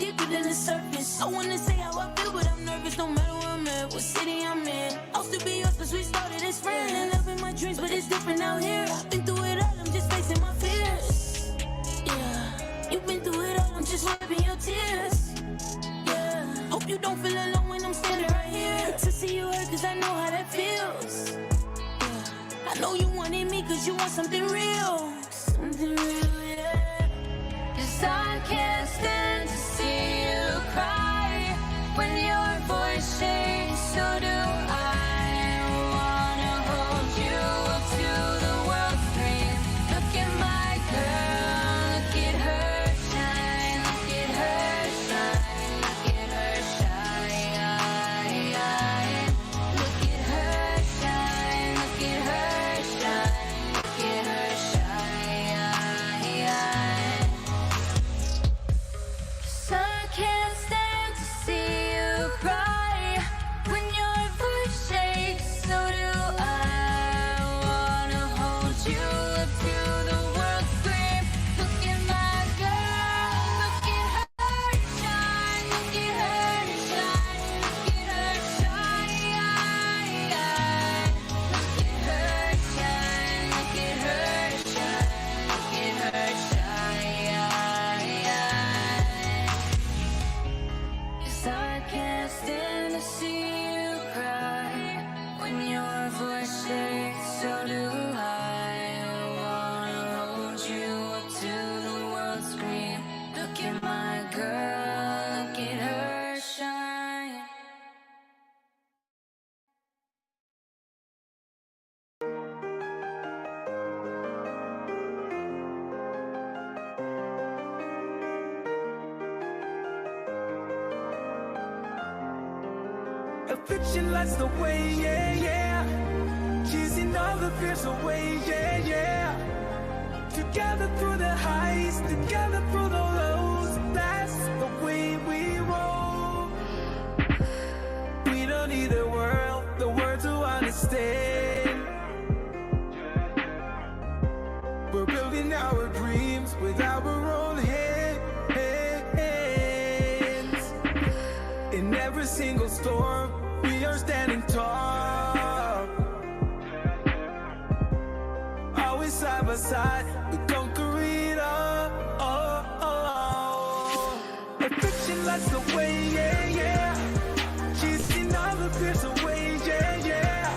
deeper than the surface. I wanna say how I feel, but I'm nervous. No matter where I'm at, what city I'm in, I'll still be yours, cause we started as friends. And love in my dreams, but it's different out here. I've been through it all, I'm just facing my fears. Yeah, you've been through it all, I'm just wiping your tears. Yeah, hope you don't feel alone when I'm standing right here. To see you hurt, cause I know how that feels. Yeah, I know you wanted me, cause you want something real. Something real, yeah. Cause I can't stand to see you cry when your voice shakes, so do I. Wanna hold you up to the world's dream. Look at my girl, look at her shine, look at her shine, look at her shine. Look at her shine, look at her shine, look at her shine. 'Cause I can't stand to see you cry when your voice shakes, so do I. Wanna hold you up to the world's scream. Look at my girl, look at her shine, look at her shine, look at her shine. Look at her shine, look at her shine, look at her shine. 'Cause I can't stand to see you cry when your voice shakes, so do I. Wanna hold you up to the world's scream. Look at my girl, look at her shine. Affliction lights the way, yeah, yeah. Chasing all the fears away, yeah, yeah. Together through the highs, together through the lows. That's the way we roll. We don't need the world to understand. We're building our dreams with our own hands. In every single storm, we are standing tall. Always side by side, we conquer it all. Affliction lights the way, yeah, yeah. Chasing all the fears away, yeah, yeah.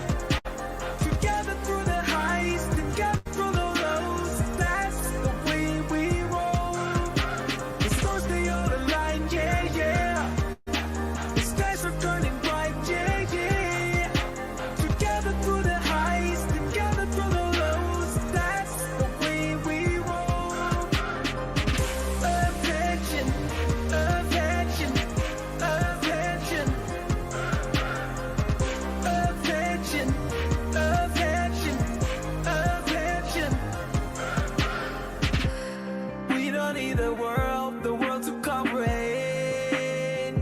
Together through the highs, together through the lows. That's the way we roll. The stars, they all align, yeah, yeah. The skies are turning bright, yeah, yeah. Together through the highs, together through the lows. That's the way we roll. Affection, affection, affection. Affection, affection, affection. We don't need the world to comprehend.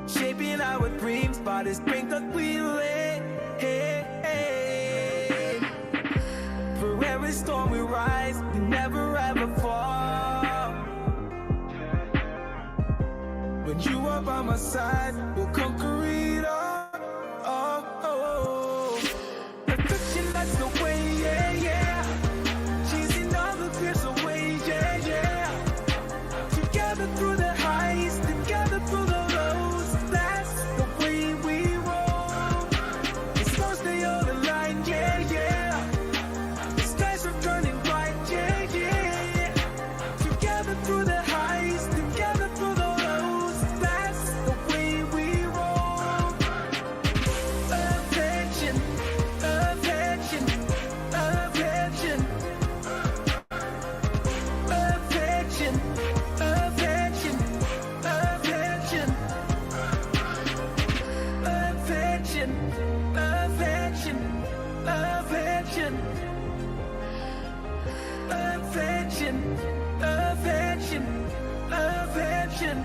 Shaping our dreams by the strength that we lay. For every storm we rise, we never ever fall. When you are by my side, we'll conquer it all. Affection lights the way, yeah, yeah. Chasing all the fears away, yeah, yeah. Together through the highs, together through the lows. That's the way we roll. The stars, they all align, yeah, yeah. The skies are turning bright, yeah, yeah. Together through the highs, together through the lows. That's the way we roll. Affection, affection, affection. Affection, affection, affection. Affection, affection, affection. Affection, affection, affection.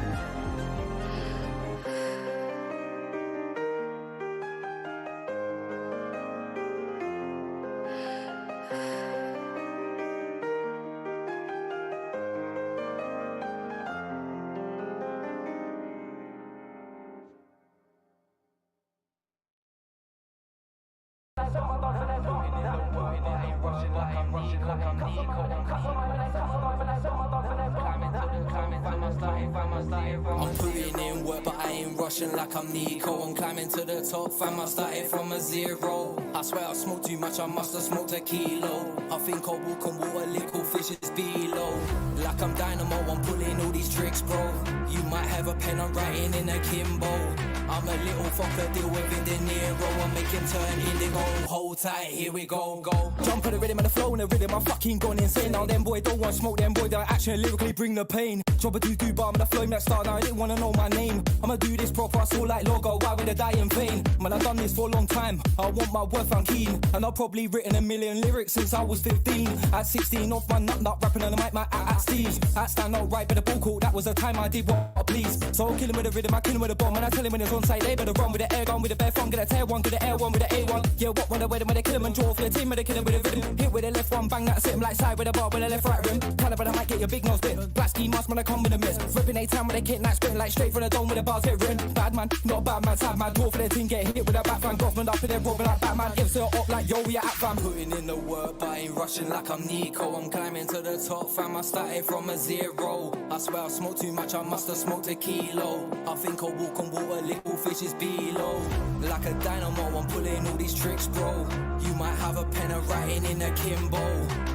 I'm putting in work, but I ain't rushing like I'm Nico. I'm climbing to the top, fam, I started from a zero. I swear I smoke too much, I must have smoked a kilo. I think I'll walk on water, little fishes below. Like I'm dynamo, I'm pulling all these tricks, bro. You might have a pen, I'm writing in a Kimbo. I'm a little fucker, deal with it, De Niro. I make him turn indigo, hold tight, here we go, go. Jump to the rhythm and the flow and the rhythm, I'm fucking gone insane. Now them boy don't want smoke, them boy that actually lyrically bring the pain. Drop a doo-doo bar, I'm the flow, that star, now I didn't wanna know my name. I'ma do this proper, I saw like logo, why would I die in vain? Man, I've done this for a long time, I want my worth, I'm keen. And I've probably written a million lyrics since I was 15. At 16, off my nut, rapping on the mic, my at Steve's. At stand out right by the ball court, that was the time I did what I please. So I'll kill him with the rhythm, I kill him with the bomb. And I tell him when it's on site, they better run with the air gun, with the bare phone, get a tear one, get the air one, with the A1. Yeah, what when I wear them, when they kill him and draw for the team, when they kill him with the rhythm. Hit with the left one, bang that, sit him like side with the bar, with the left right rim. Caliber, I might get your big nose bit. Black ski mask when I come with a miss. Ripping A-time with a kit, night spitting like straight from the dome with the bars get written. Bad man, not bad man, sad man, draw for the team, get hit with a back fan, Goffman up in there, robbing like Batman. If so up like yo, we at fam. Putting in the work, but I ain't rushing like I'm Nico. I'm climbing to the top, fam, I started from a zero. I swear I smoked too much, I must have smoked a kilo. I think I'll walk on water, little fishes below. Like a dynamo, I'm pulling all these tricks, bro. You might have a pen and writing in a Kimbo.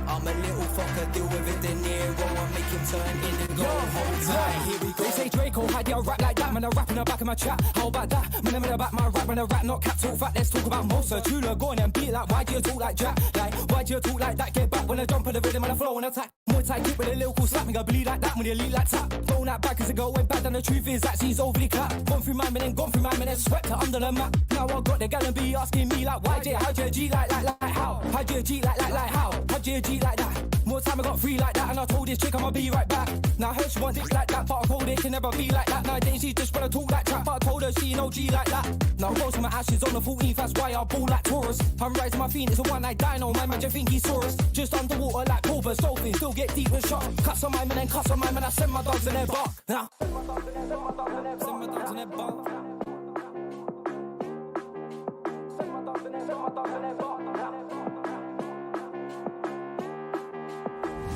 I'm a little fucker, deal with it, De Niro. I make him turn indigo, hold tight, here we go. They say Draco, how do I rap like that? Man, I rap in the back of my chat, how about that? Man, I'm in the back my rap, when I rap, not cap, talk fat. Let's talk about Mosa, Tula, go on and beat like, why do you talk like Jack? Like, why do you talk like that? Get back when I jump on the rhythm and I flow and attack. Muay Thai kick with a lyrical slap, me I bleed like that when you lead like tap. Throwing that back as I go, went back, and the truth is that she's overly clapped. Gone through my man and gone through my man and swept her under the map. Now I got the gal and be asking me like, why J, how'd you G like how? How'd you G like how? How'd you G like that? More time I got free like that, and I told this chick I'ma be right back. Now I heard she want dick like that, but I told her it can never be like that. Nowadays she just wanna talk like trap, but I told her she no G like that. Now I roll to my ashes on the 14th, that's why I ball like Taurus. I'm rising my fiend, it's a one-night dino, my man just think he's Saurus. Just underwater like Cobra, dolphins, still get deep with shots. Cuts on my man and cuts on my man, I send my dogs in their bark. Now send my dogs in their bark. Send my dogs in their bark.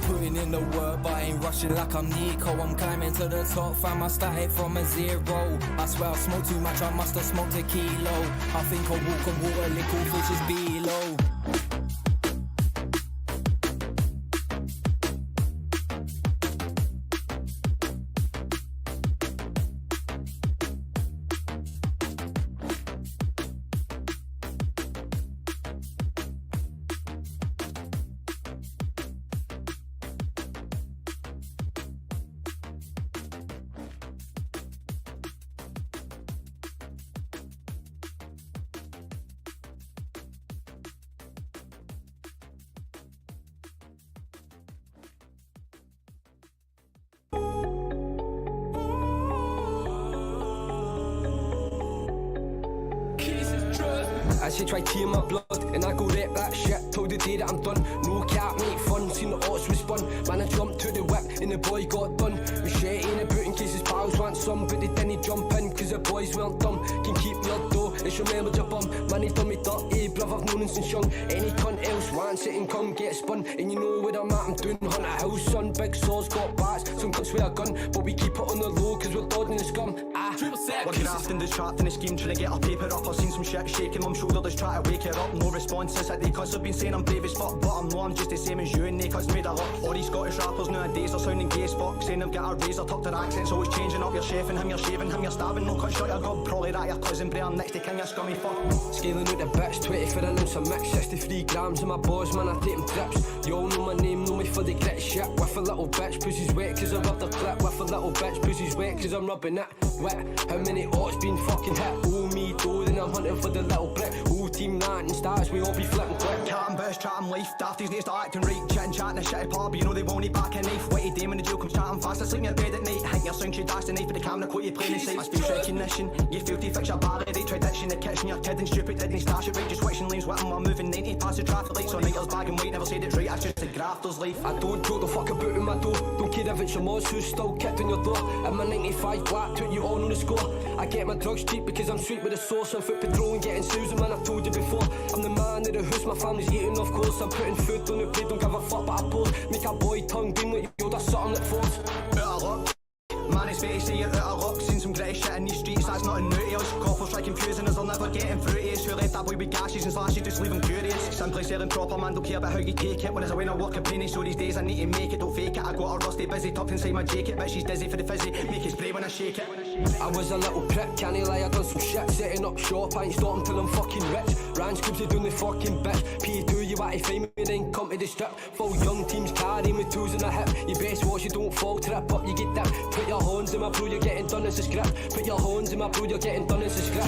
Putting in the work, but I ain't rushing like I'm Nico. I'm climbing to the top, fam, I started from a zero. I swear I smoked too much, I must have smoked a kilo. I think I'll walk on water, little fishes below. I should try tear my blood, and I go rep that shit till the day that I'm done. No cap, make fun, seen the odds respond. Man, I jumped to the whip, and the boy got done. Machete in the boot in case his pals want some, but they didn't jump in, cause the boys weren't dumb. Can keep your dough, it's your memory your bum. Man, he done me dirty, bruv, I've known him since young. Any cunt else wants it and come get spun. And you know where I'm at, I'm doing hunt a house, son. Big saws, got bats, some cunts with a gun. But we keep it on the low, cause we're dodging the scum. We're grafting, distracting the scheme, trying to get our paper up. I've seen some shit shaking mum shoulders, try to wake her up. No responses at the cuz I've been saying I'm brave as fuck, but I'm not, I'm just the same as you, and they cuz made a lot. All these Scottish rappers nowadays are sounding gay as fuck, saying they've got a razor tucked their accents, always changing up. You're chefing him, you're shaving him, you're stabbing. No cut shot your gob, probably that your cousin Bray, I'm next to king, you scummy fuck. Scaling out the bitch, 20 for an ounce of mix, 63 grams of my balls, man, I take them trips. You all know my name, know me for the grit shit. With a little bitch, pussy's wet cause I rubbed the clip. With a little bitch, pussy's wet cause I'm rubbing it wet. How many odds been fucking hit? Oh me though, then I'm hunting for the little brick. Oh team that and stars, we all be flipping quick. Cat and best chatting life, dafties need to acting right. Chitting chatting a shitty pub, you know they won't eat back a knife. Witty dame in the jail comes chatting fast, I sleep in your bed at night. your sound, she dash the knife for the camera, quote you playing inside my speech recognition. You feel to fix your bar, ready, tradition, the kitchen, you're kidding, stupid, didn't stash it right, just switching lanes, what am I moving 90 past the traffic lights, on nighters, black and white, never said it right, that's just a grafter's life. I don't throw the fuck about in my door. Don't care if it's your mods who's still kicked on your door. And my 95 black, put you all on the score. I get my drugs cheap because I'm sweet with the sauce. I'm foot patrol and getting Susan, man, I've told you before. I'm the man of the house, my family's eating, of course. I'm putting food on the plate, don't give a fuck, but I pose. Make a boy tongue beam like you, that's something that force. Out of luck. Man, it's fair to say you're out of luck. Seen some gritty shit in these streets, that's nothing new to us. Coffers try confusing us, they'll never get in through to us. Who left that boy with gashes and slashes, just leave him curious. Simply selling proper, man, don't care about how you take it. When it's a win, I work a penny, so these days I need to make it, don't fake it. I got a rusty busy tucked inside my jacket, but she's dizzy for the fizzy, make it spray when I shake it. I was a little prick, can't lie, I done some shit. Setting up shop, I ain't stopping till I'm fucking rich. Ran scoops, they doing the fucking bitch. P2, you want to find me, then come to the strip. Full young teams carry me tools in the hip. You best watch, you don't fall, trip up, you get dipped. Put your horns in my bro, you're getting done as a script. Put your horns in my bro, you're getting done as a script.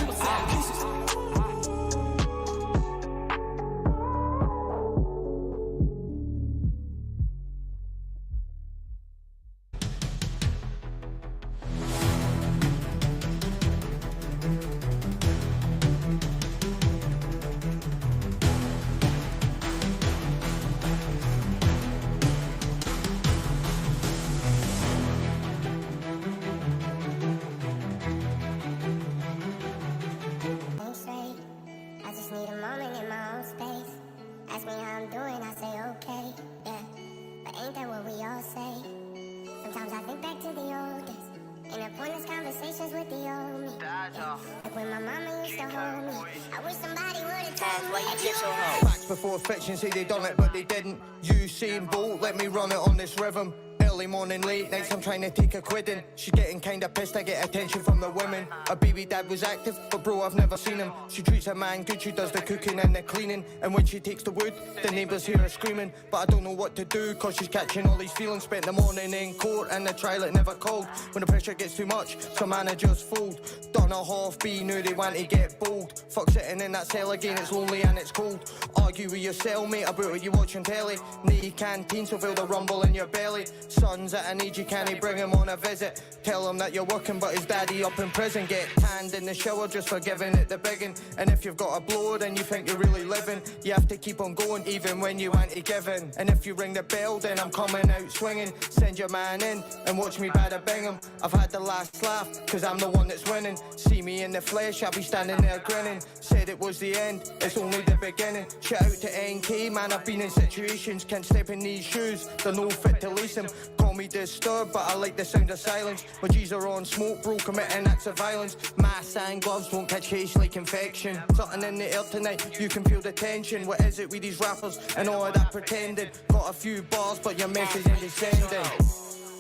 Facts before fiction say they done it but they didn't. Usain Bolt, let me run it on this rhythm. Early morning, late nights, I'm trying to take a quid in. She's getting kinda pissed, I get attention from the women. Her baby dad was active, but bro, I've never seen him. She treats her man good, she does the cooking and the cleaning. And when she takes the wood, the neighbours hear her screaming. But I don't know what to do, cause she's catching all these feelings. Spent the morning in court and the trial it never called. When the pressure gets too much, some managers fold. Done a half B, knew they want to get bold. Fuck sitting in that cell again, it's lonely and it's cold. Argue with your cellmate about what you watching telly. Knee canteen, so feel the rumble in your belly. Son's at an age you can't bring him on a visit. Tell him that you're working but his daddy up in prison. Get tanned in the shower just for giving it the biggin'. And if you've got a blower then you think you're really living. You have to keep on going even when you ain't giving. And if you ring the bell then I'm coming out swinging. Send your man in and watch me bada bing him. I've had the last laugh cause I'm the one that's winning. See me in the flesh, I'll be standing there grinning. Said it was the end, it's only the beginning. Shout out to NK, man, I've been in situations. Can't step in these shoes, they're no fit to lace them. Call me disturbed, but I like the sound of silence. My G's are on smoke, bro, committing acts of violence. Masks and gloves won't catch case like infection. Something in the air tonight, you can feel the tension. What is it with these rappers and all of that pretending? Got a few bars, but your message ain't descending. I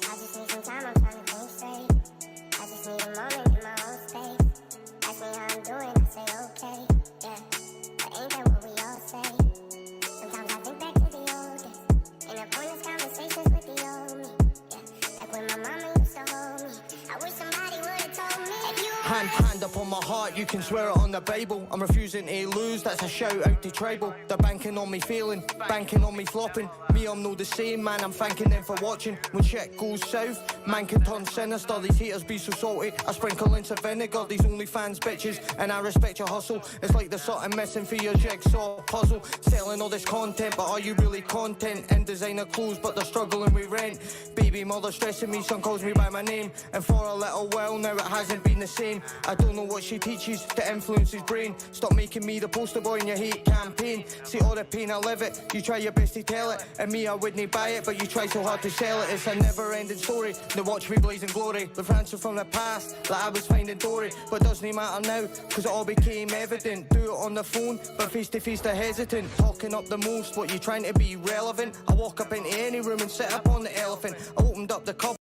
just need some time, I'm trying to think straight. I just need a moment in my own space. Ask me how I'm doing, I say okay, yeah. But ain't that what we all say? Sometimes I think back to the old days. In the pointless conversations with the old me, yeah. Like when my mama used to hold me. I wish somebody would've told me. If you Hand up on my heart, you can swear it on the Bible. I'm refusing to lose, that's a shout out to tribal. They're banking on me failing, banking on me flopping. Me, I'm no the same, man, I'm thanking them for watching. When shit goes south, man can turn sinister. These haters be so salty, I sprinkle in some vinegar. These OnlyFans bitches, and I respect your hustle. It's like there's something missing for your jigsaw puzzle. Selling all this content, but are you really content? In designer clothes, but they're struggling with rent. Baby mother stressing me, son calls me by my name. And for a little while now it hasn't been the same. I don't know what she teaches to influence his brain. Stop making me the poster boy in your hate campaign. See all the pain, I live it, you try your best to tell it. And me, I wouldn't buy it, but you try so hard to sell it. It's a never-ending story, they watch me blaze in glory. With answer from the past, like I was finding Dory. But doesn't matter now, cause it all became evident. Do it on the phone, but face to face they're hesitant. Talking up the most, what you trying to be relevant? I walk up into any room and sit up on the elephant. I opened up the cupboard.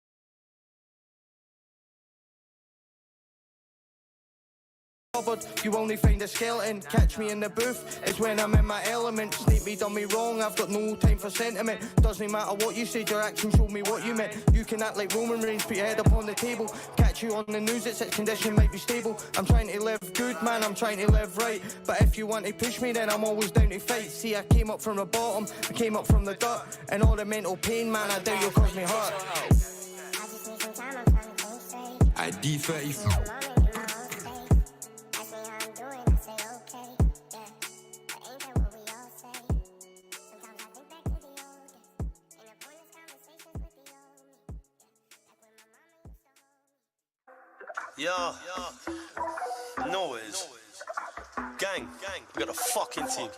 You only find a skeleton, catch me in the booth, it's when I'm in my element. Sneak me, done me wrong, I've got no time for sentiment. Doesn't matter what you said, your actions show me what you meant. You can act like Roman Reigns, put your head up on the table. Catch you on the news, it's condition might be stable. I'm trying to live good, man, I'm trying to live right. But if you want to push me, then I'm always down to fight. See, I came up from the bottom, I came up from the dirt. And all the mental pain, man, I doubt you'll cause me hurt. I just need some time, I'm trying to think Alright, D30. Yeah, no it is. Gang, we got a fucking team.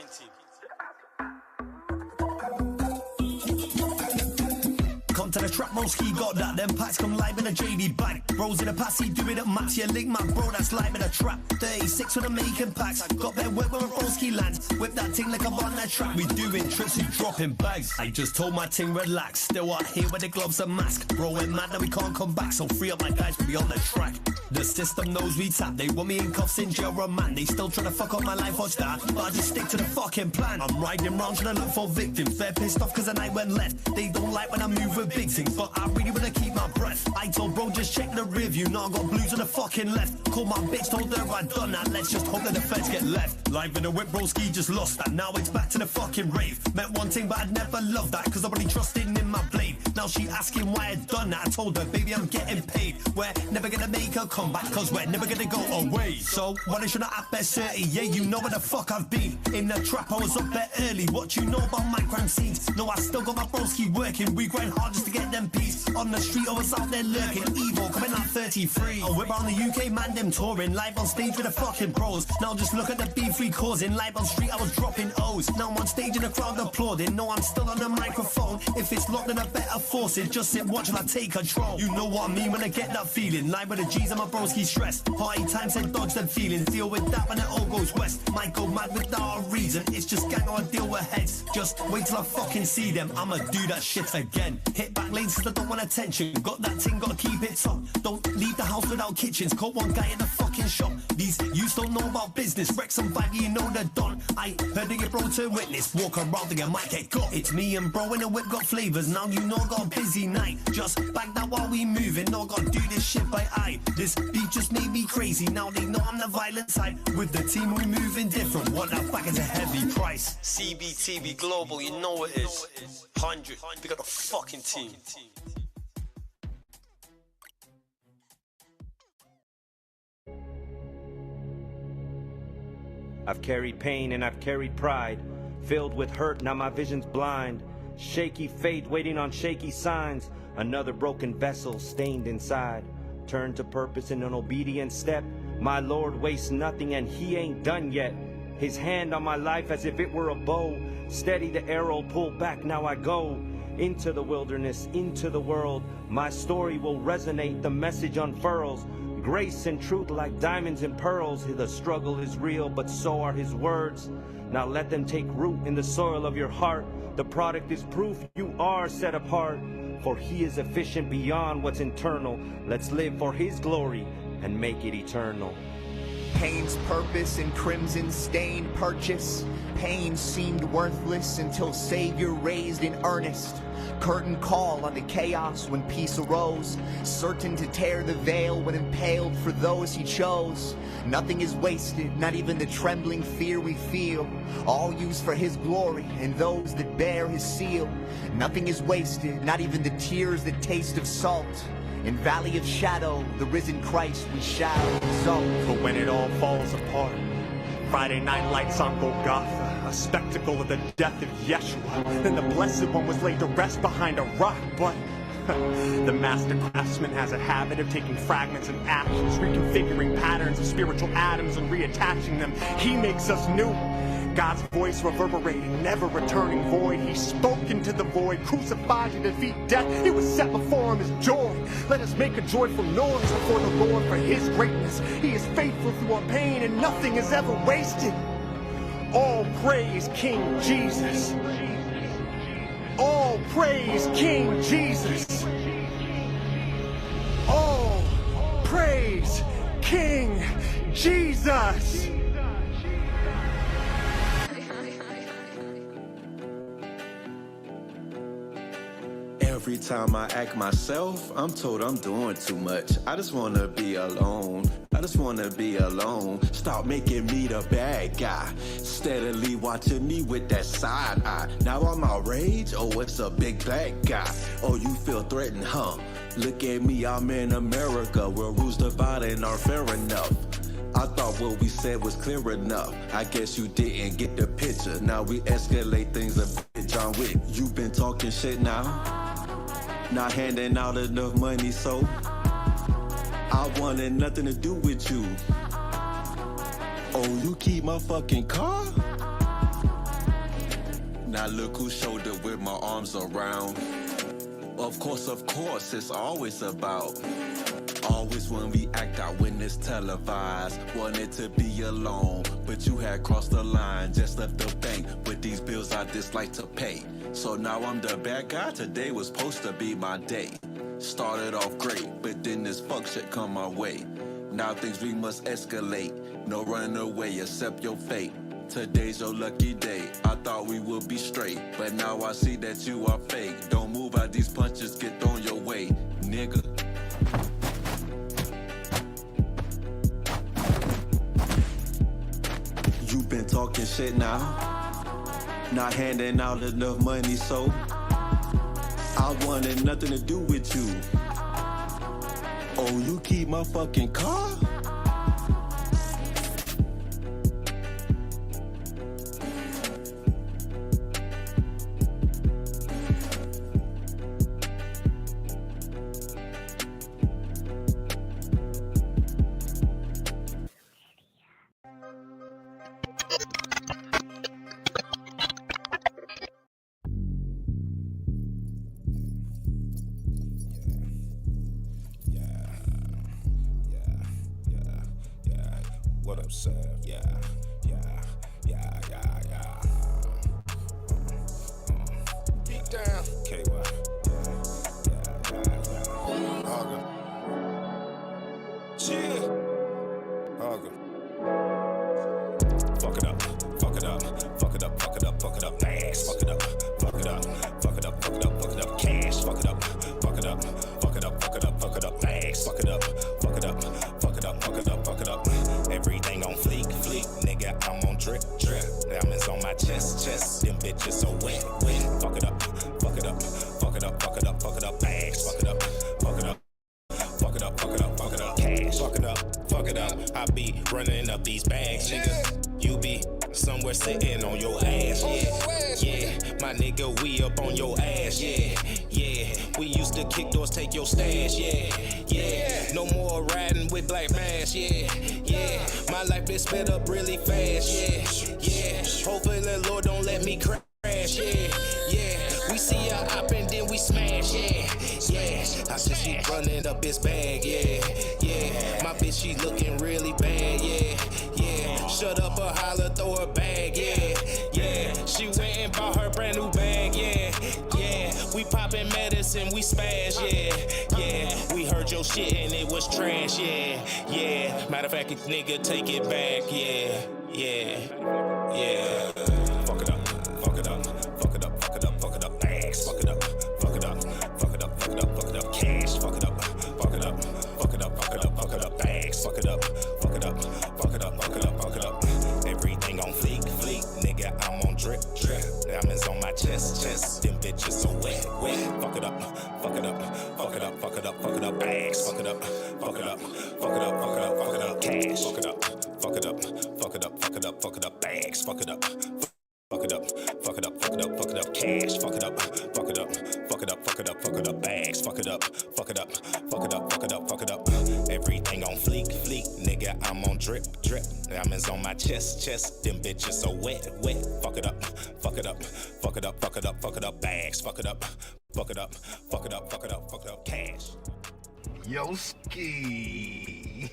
Come to the trap, Moski got that. Them packs come live in a JD bag. Bros in a passy, do it at max. Yeah, link my bro, that's live in a trap. 36 with the making packs. Got their work where a broski lands. Whip that thing like I'm on that track. We doing trips, we dropping bags. I just told my team relax. Still out here with the gloves and mask. Bro, we're mad that we can't come back. So free up my guys, we be on the track. The system knows we tap. They want me in cuffs in jail, man. They still trying to fuck up my life, watch that. But I just stick to the fucking plan. I'm riding round trying to look for victims. They're pissed off cause the night went left. They don't like when I move with big things, but I really wanna keep my breath. I told bro, just check the review. Now I got blues on the fucking left. Call my bitch, told her I done that. Let's just hope that the feds get left. Live in the whip, broski just lost that. Now it's back to the fucking rave. Meant one thing, but I'd never loved that. Cause I really trusted in my blade. Now she asking why I done that. I told her, baby, I'm getting paid. We're never gonna make a comeback, cause we're never gonna go away. So, why should I act best 30? Yeah, you know where the fuck I've been. In the trap, I was up there early. What you know about my crime scenes? No, I still got my broski working. We grind hard just to get them peace. On the street, I was out there lurking. Evil, coming out 33. I whip around the UK, man, them touring. Live on stage with the fucking bros. Now just look at the B3 causing. Live on street, I was dropping O's. Now I'm on stage in the crowd applauding. No, I'm still on the microphone. If it's locked, then I better force it. Just sit, watch, and I take control. You know what I mean when I get that feeling. Live with the G's and my broski stressed. Party time said dodge them feelings. Deal with that when it all goes west. Might go mad without a reason. It's just gang on deal with heads. Just wait till I fucking see them. I'ma do that shit again. Hit back lanes cause I don't want attention. Got that thing, gotta keep it top. Don't leave the house without kitchens. Caught one guy in the fucking shop. These youths don't know about business. Wreck some vibe, you know they're done. I heard that your bro to witness. Walk around and you might get got. It's me and bro in the whip got flavors. Now you know I got a busy night. Just back that while we moving. No, I gotta do this shit by eye. This beat just made me crazy. Now they know I'm the violent side. With the team we moving different. Want that back is a heavy price. CBTV Global, you know it is. 100, we got a fucking team. I've carried pain and I've carried pride. Filled with hurt, now my vision's blind. Shaky faith waiting on shaky signs. Another broken vessel stained inside. Turn to purpose in an obedient step. My Lord wastes nothing and he ain't done yet. His hand on my life as if it were a bow. Steady the arrow, pull back, now I go. Into the wilderness, into the world. My story will resonate, the message unfurls. Grace and truth like diamonds and pearls. The struggle is real, but so are his words. Now let them take root in the soil of your heart. The product is proof you are set apart. For he is efficient beyond what's internal. Let's live for his glory and make it eternal. Pain's purpose and crimson stain purchase. Pain seemed worthless until Savior raised in earnest. Curtain call on the chaos when peace arose. Certain to tear the veil when impaled for those he chose. Nothing is wasted, not even the trembling fear we feel. All used for his glory and those that bear his seal. Nothing is wasted, not even the tears that taste of salt. In valley of shadow, the risen Christ we shall exalt. For when it all falls apart, Friday night lights on Golgotha, a spectacle of the death of Yeshua. Then the Blessed One was laid to rest behind a rock, but the master craftsman has a habit of taking fragments and ashes, reconfiguring patterns of spiritual atoms and reattaching them. He makes us new. God's voice reverberating, never returning void. He spoke into the void, crucified to defeat death. It was set before him as joy. Let us make a joyful noise before the Lord for his greatness. He is faithful through our pain and nothing is ever wasted. All praise King Jesus. All praise King Jesus. All praise King Jesus. Every time I act myself, I'm told I'm doing too much. I just wanna be alone. I just wanna be alone. Stop making me the bad guy. Steadily watching me with that side eye. Now I'm outraged, oh it's a big black guy. Oh you feel threatened, huh? Look at me, I'm in America, where rules dividing are fair enough. I thought what we said was clear enough. I guess you didn't get the picture. Now we escalate things a bit, John Wick. You been talking shit now, not handing out enough money, so I wanted nothing to do with you. Oh, you keep my fucking car? Now look whose shoulder with my arms around. Of course, it's always about. Always when we act out when it's televised. Wanted to be alone, but you had crossed the line. Just left the bank with these bills I dislike to pay. So now I'm the bad guy, today was supposed to be my day. Started off great, but then this fuck shit come my way. Now things we must escalate. No running away, accept your fate. Today's your lucky day. I thought we would be straight, but now I see that you are fake. Don't move out, these punches get thrown your way, nigga. You been talking shit now, not handing out enough money, so I wanted nothing to do with you. Oh, you keep my fucking car? What up, Sav? Yeah. Beat down. KY. Hogger. Chill. Hogger. Fuck it up. Fuck it up. Fuck it up. Fuck it up. Fuck it up. Ass. Fuck it up. Fuck it up. Fuck it up. Fuck it up. Fuck it up. Cash. Fuck it up. Fuck it up. Fuck it up. Fuck it up. Fuck it up. Ass. Fuck it up. Fuck it up. Fuck it up. Fuck it up. Fuck it up. Everything on fleek, nigga, I'm on drip. Diamonds on my chest, them bitches so wet. Fuck it up, fuck it up, fuck it up, fuck it up, fuck it up, ass, fuck it up, fuck it up, fuck it up, fuck it up, fuck it up, cash, fuck it up, I be running up these bags, nigga. You be somewhere sitting on your ass, yeah, my nigga, we up on your ass, yeah. We used to kick doors, take your stash, yeah. No more riding with black mask, yeah. My life been sped up really fast, yeah. Hopefully the Lord don't let me crash, yeah. We see her up and then we smash, yeah. I said she running up his bag, yeah. My bitch, she looking really bad, yeah. Shut up or holler, throw her bag, yeah. She went and bought her brand new bag, yeah. We poppin' medicine, we smash, yeah. We heard your shit and it was trash, yeah. Matter of fact, nigga, take it back, yeah. Fuck it up, fuck it up, fuck it up, fuck it up, fuck it up, ass, fuck it up, fuck it up, fuck it up, fuck it up, fuck it up, cash, fuck it up, fuck it up, fuck it up, fuck it up, fuck it up, ass, fuck it up, fuck it up, fuck it up, fuck it up, fuck it up. Everything on fleek, nigga, I'm on drip. Diamonds on my chest, them bitches so wet. Fuck it up, fuck it up, fuck it up, fuck it up, fuck it up, ass, fuck it up, fuck it up, fuck it up, fuck it up, fuck it up, cash, fuck it up, fuck it up, fuck it up, fuck it up, fuck it up, ass, fuck it up. Fuck it up, fuck it up, fuck it up, fuck it up, cash, fuck it up, fuck it up, fuck it up, fuck it up, fuck it up, bags, fuck it up, fuck it up, fuck it up, fuck it up, fuck it up. Everything on fleek, nigga, I'm on drip. Diamonds on my chest, them bitches so wet. Fuck it up, fuck it up, fuck it up, fuck it up, fuck it up, bags, fuck it up, fuck it up, fuck it up, fuck it up, fuck it up, cash. Yo, ski.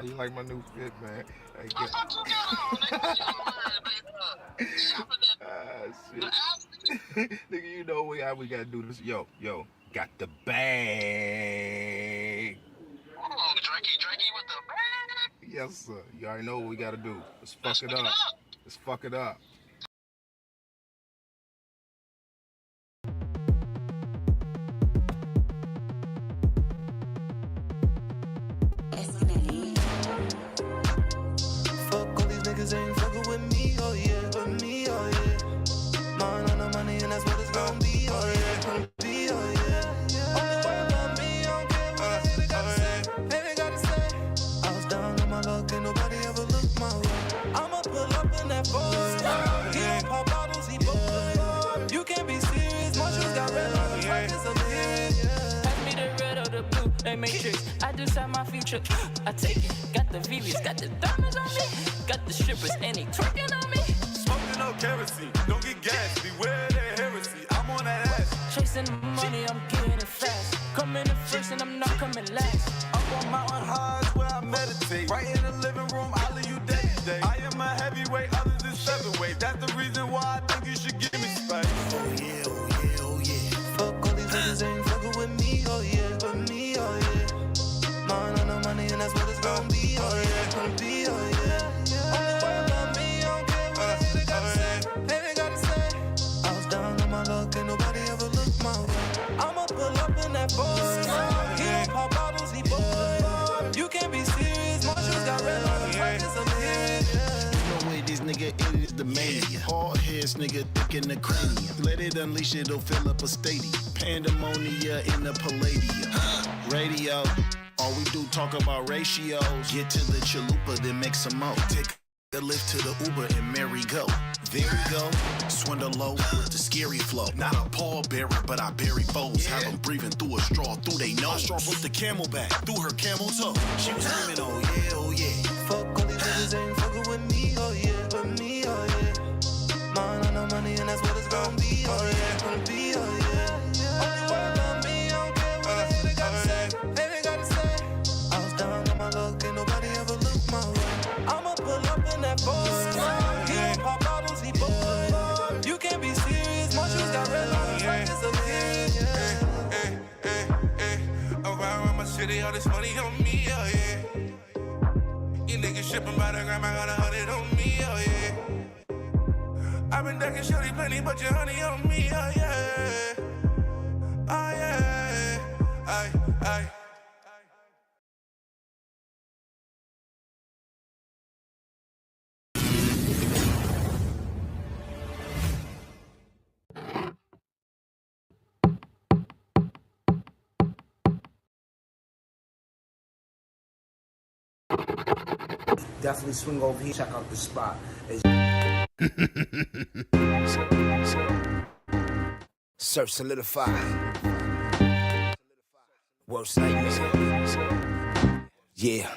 You like my new fit, man? I thought you got on, shit. Nigga, you know how we gotta do this. Yo, got the bag. Oh, Drakey with the bag? Yes, sir. You already know what we gotta do. Let's fuck it up. Let's fuck it up. Ain't fucking with me, oh yeah, Mine on the money and that's what it's gonna be, oh yeah. Hey Matrix, I decide my future. I take it, got the VVs, got the diamonds on me, got the strippers and they twerking on me. Smoking on kerosene, don't get gas, beware that heresy. I'm on that ass. Chasing the money, I'm getting it fast. Coming in first and I'm not coming last. Up on mountain highs where I meditate. Right in the living room, I'll leave you dead today. I am a heavyweight, others is featherweight. That's the reason why I think you should give me space. Oh yeah, oh yeah, oh yeah. Fuck all these niggas ain't fucking with me, oh yeah, with me, oh yeah. Mine on the money and that's what it's gonna be, oh yeah, gonna be, oh yeah. Only worry about me, I don't care what they gotta say. Hey, they gotta say. I was down on my luck, ain't nobody ever looked my way. I'ma pull up in that Ford. He don't pop bottles, he boy. You can't be serious, my shoes got red on the practice, I'm here. No way this nigga is the mania. Hard heads, nigga, thick in the cranium. Let it unleash, it'll fill up a stadium. Pandemonia in the Palladium. Radio, all we do talk about ratios. Get to the chalupa, then make some more. Take a lift to the Uber and Mary go. There we go, swindle low with the scary flow. Not a pallbearer, but I bury foes. Have them breathing through a straw, through they nose. A straw put the camel back, through her camel toe. She was screaming, oh yeah, oh yeah. Fuck all these niggas ain't fucking with me, oh yeah, with me, oh yeah. Mine on the money and that's what it's gonna be, oh yeah, gonna be, oh yeah. Only worry about me, I don't care what they gotta say. Hey, they gotta say. I was down on my luck, ain't nobody ever looked my way. I'ma pull up in that Ford. He don't pop bottles, he boy. You can't be serious, my shoes got red on the track, it's a Around my city, all this money on me, oh yeah. You niggas shipping by the gram, I got 100 on me, oh yeah. I've been ducking shorty plenty, but your honey on me, oh yeah. Oh yeah. Aye. Definitely swing over here, check out the spot. Surf solidified. Worst nightmare. Yeah.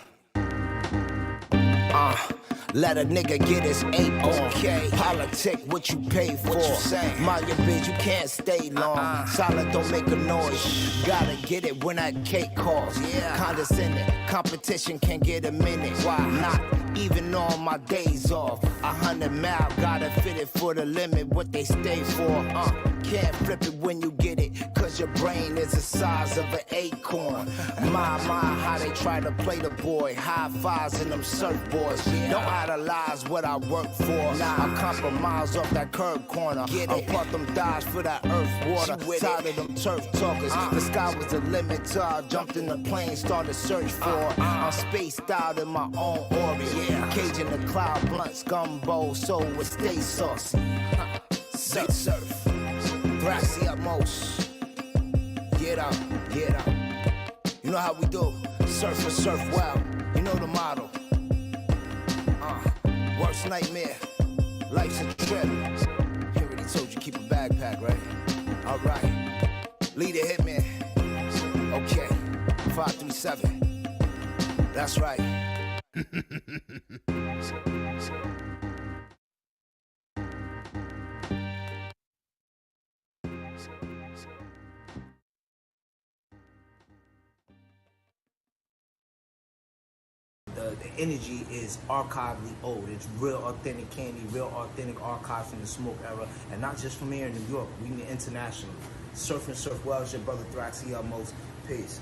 Let a nigga get his ape on. Okay. Politic, what you pay for. What you say? Mind your bitch, you can't stay long. Silent, don't make a noise. Gotta get it when that cake calls. Yeah. Condescending, competition can't get a minute. Why not? Even on my days off. 100 mile, gotta fit it for the limit. What they stay for. Can't flip it when you get it, cause your brain is the size of an acorn. My, how they try to play the boy. High fives in them surfboards. Don't idolize what I work for. I compromise off that curb corner. I bought them dives for that earth water. Tired of them turf talkers. The sky was the limit till I jumped in the plane, started search for. I'm spaced out in my own orbit. Caging the cloud blunts, gumbo, so it stay saucy. Surf. Brass the utmost. Get up, get up. You know how we do. Surf and surf well. You know the motto. Worst nightmare. Life's a trip. He already told you keep a backpack, right? Alright. Lead a hitman. Okay. 537. That's right. The energy is archivally old. It's real authentic candy, real authentic archive from the smoke era, and not just from here in New York. We mean international. Surf and surf well. It's your brother Thraxy Utmost. Peace.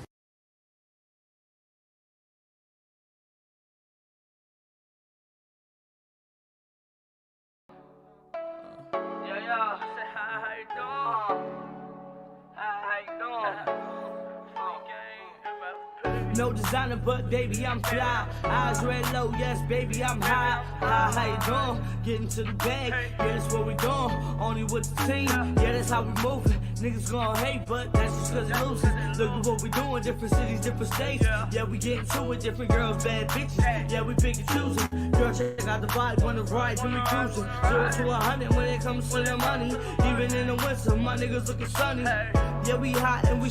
No designer, but baby, I'm fly. Eyes red low, yes, baby, I'm high. How you doing? Getting to the bag, yeah, that's what we doing. Only with the team, yeah, that's how we moving. Niggas gon' hate, but that's just cause it loses. Look at what we doing, different cities, different states. Yeah, we getting to it, different girls, bad bitches. Yeah, we pick and choosing. Girl, check out the vibe, on the right, then we cruising. 0 to 100 when it comes to the money. Even in the winter, my niggas looking sunny. Yeah, we hot and we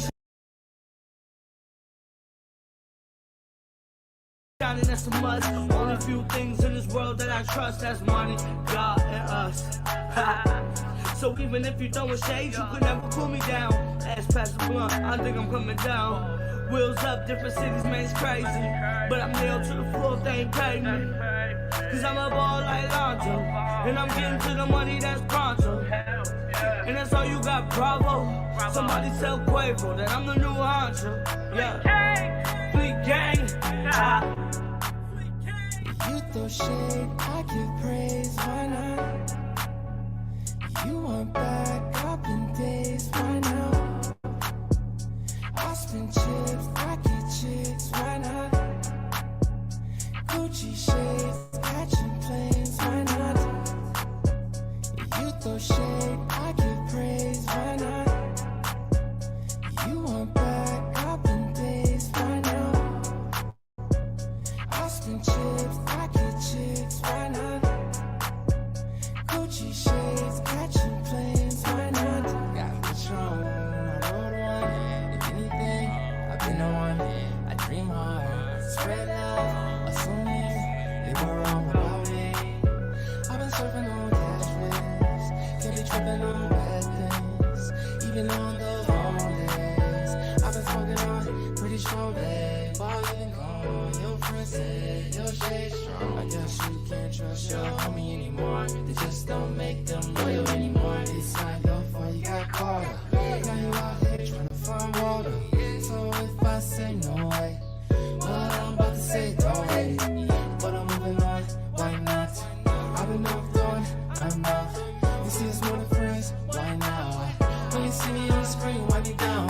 shining, that's a must. Only few things in this world that I trust, that's money, God, and us. So even if you throwing shade, you could never cool me down. Ass past the blunt, I think I'm coming down. Wheels up, different cities, man, it's crazy. But I'm nailed to the floor if they ain't pay me. Cause I'm a ball like Lonzo, and I'm getting to the money that's pronto. And that's all you got, Bravo. Somebody tell Quavo that I'm the new honcho. Yeah, Fleet Gang. You throw shade, I give praise, why not? You want back up in days, why not? I spend chips, I get chicks, why not? Gucci shades, catching planes, why not? You throw shade, I give praise, why not? You want back up in days, why not? I spend chips, I get chicks, why not? Gucci shades, catching planes, why not? Got Patron, I rode one. If anything, I've been the one. I dream hard, spread love, assume they were wrong about it. I've been surfing on cash waves, can't be tripping on bad things, even on the wrong days. I've been smoking on pretty strong, babe. Ball even gone, your friends say your shade strong. I guess you can't trust your homie anymore. They just don't make them loyal anymore. It's not your fault you got caught up. Now you out here trying to find water. So if I say no way, what I'm about to say don't wait. But I'm moving on, why not? I've been moved on, I'm off. You see us more than friends, why now? When you see me on the screen, why you down?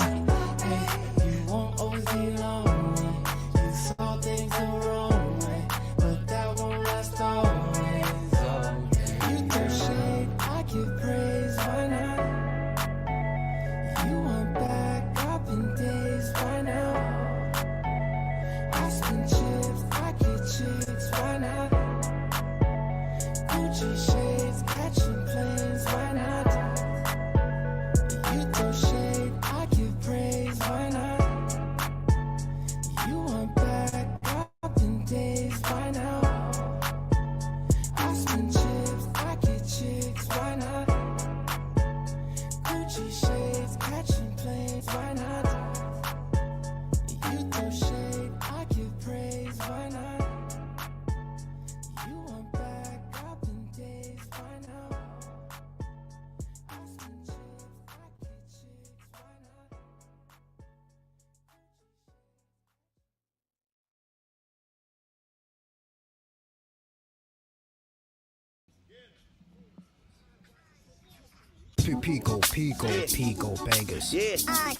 Hey, you won't always be lonely. You saw things the wrong way, but that won't last always. You throw shade, I give praise, why not? You want back up in days, why not? I spend chips, I get chicks, why not? Gucci shades, catching planes, why not? You throw shade, I give praise, why not? You want back up in days, why not? I spend chips, I get chicks, why not? Gucci shades, catching planes, why not? You throw shade, I give praise, why not? You want back up in days, why not? I spend chips, I get chicks, why not? Pico bangers. Yeah. Oh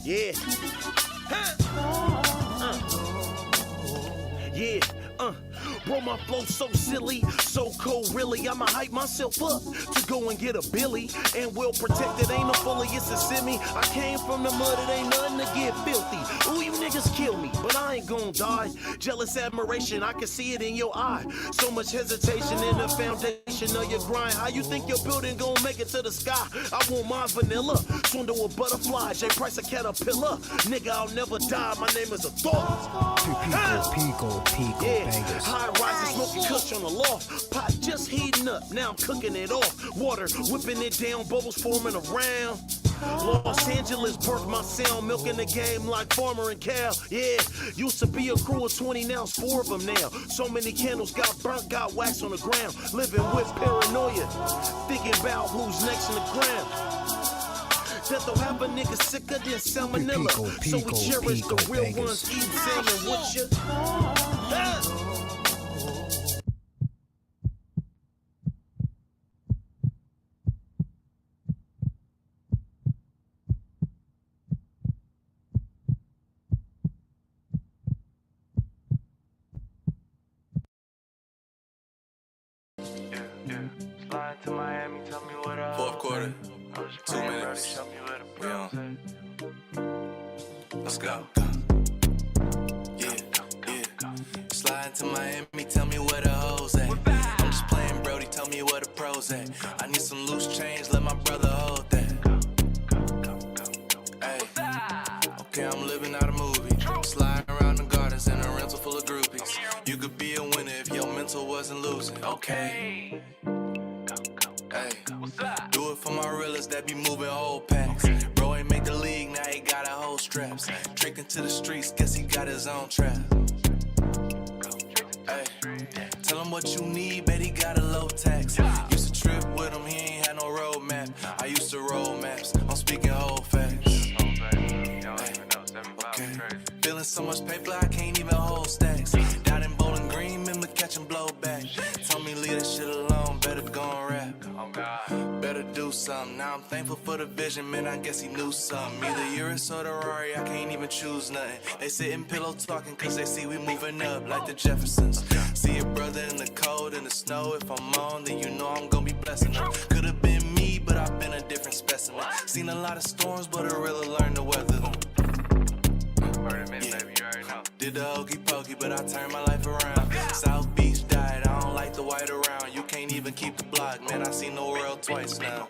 shit. Yeah. Bro, my flow so silly, so cold, really. I'ma hype myself up to go and get a Billy. And well protected, ain't no fully, it's a semi. I came from the mud, it ain't nothing to get filthy. Ooh, you niggas kill me, but I ain't gon' die. Jealous admiration, I can see it in your eye. So much hesitation in the foundation of your grind. How you think your building gon' make it to the sky? I want my vanilla, swindle a butterfly, J Price a caterpillar. Nigga, I'll never die, my name is a thought. Pico Yeah, bangers. high rising, smoking kush on the loft. Pot just heating up, now I'm cooking it off. Water, whipping it down, bubbles forming around. Los Angeles birthed my sound, milking the game like farmer and cow. Yeah, used to be a crew of 20, now it's 4 of them now. So many candles got burnt, got wax on the ground. Living with paranoia, thinking about who's next in the ground. That'll have a nigga sicker than salmonella. So we cherish the real ones, eat salmon with you. Flying to Miami, tell me what up. Fourth quarter, 2 minutes. We on. Let's go. Yeah. Slide to Miami, tell me where the hoes at. I'm just playing Brody, tell me where the pros at. I need some loose change, let my brother hold that. Hey, okay, I'm living out a movie. Sliding around the gardens in a rental full of groupies. mental wasn't losing. Okay. Hey, do it for my realists that be moving whole packs. Bro ain't make the league, now he got a whole straps. Tricking to the streets, guess he got his own trap. Hey, tell him what you need, bet he got a low tax. Used to trip with him, he ain't had no road map. I used to roll maps, I'm speaking whole facts. Okay, feeling so much paper, I can't even hold stacks. Down in Bowling Green, remember catching blowback. Told me leave that shit alone, better go and rap. Better do something, now I'm thankful for the vision, man, I guess he knew something. Either Urus or the Rari, I can't even choose nothing. They sitting pillow talking, cause they see we moving up like the Jeffersons. See a brother in the cold, in the snow, if I'm on, then you know I'm gonna be blessing them. Could've been me, but I've been a different specimen. Seen a lot of storms, but I really learned to weather them. Did the hokey pokey, but I turned my life around. South Beach died, I don't like the white around. You can't even keep the block, man, I seen the world twice now.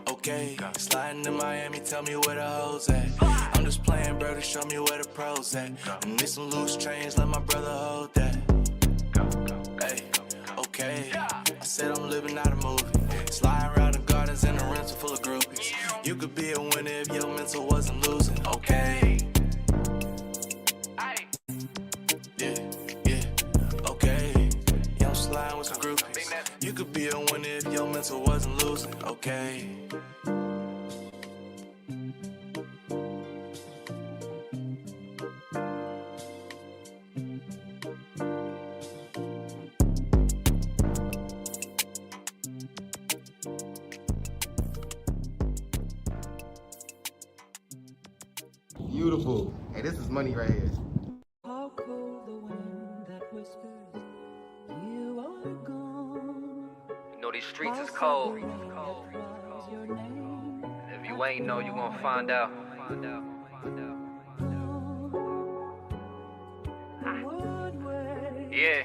Okay, sliding to Miami, tell me where the hoes at. I'm just playing, bro, to show me where the pros at. I need some loose change, let my brother hold that. Hey, okay, I said I'm living out a movie. Sliding around the gardens in a rental full of groupies. You could be a winner if your mental wasn't losing, okay. Okay. Yeah, I'm sliding with some groupies. You could be a winner if your mental wasn't losing, okay. Beautiful. Hey, this is money right here. How cold the wind that whispers you are gone. You know these streets is cold. If you ain't know, you gon' find out. Yeah.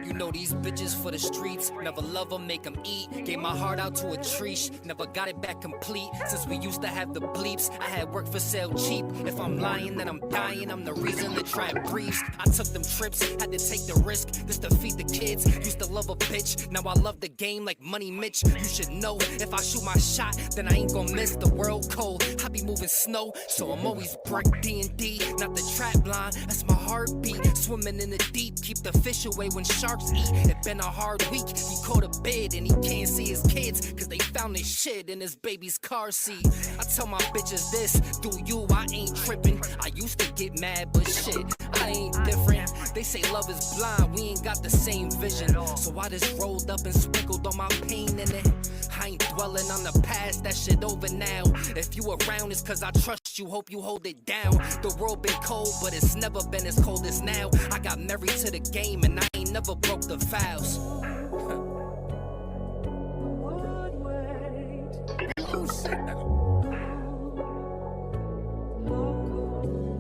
You know these bitches for the streets. Never love them, make them eat. Gave my heart out to a treesh. Never got it back complete. Since we used to have the bleeps, I had work for sale cheap. If I'm lying, then I'm dying. I'm the reason the trap breathes. I took them trips, had to take the risk just to feed the kids. Used to love a bitch, now I love the game like Money Mitch. You should know, if I shoot my shot, then I ain't gon' miss. The world cold, I be moving snow, so I'm always brick D&D. Not the trap line, that's my heartbeat. Swimming in the deep, keep the fish away when sharks eat. It been a hard week, he caught a bed and he can't see his kids, cause they found his shit in his baby's car seat. I tell my bitches this, do you, I ain't tripping. I used to get mad, but shit, I ain't different. They say love is blind, we ain't got the same vision. So I just rolled up and sprinkled all my pain in it. I ain't dwelling on the past, that shit over now. If you around, it's cause I trust you, hope you hold it down. The world been cold, but it's never been as cold as now. I got married to the game and I ain't never broke the vows.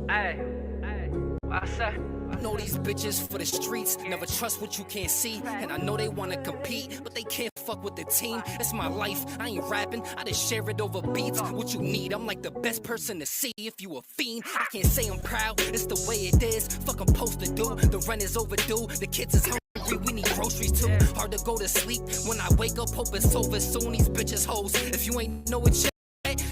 Hey, I say. Know these bitches for the streets, never trust what you can't see. And I know they wanna compete, but they can't fuck with the team. It's my life, I ain't rapping, I just share it over beats. What you need, I'm like the best person to see if you a fiend. I can't say I'm proud, it's the way it is. Fuck I'm supposed to do, the rent is overdue, the kids is hungry, we need groceries too. Hard to go to sleep, when I wake up, hope it's over soon. These bitches hoes, if you ain't know it yet,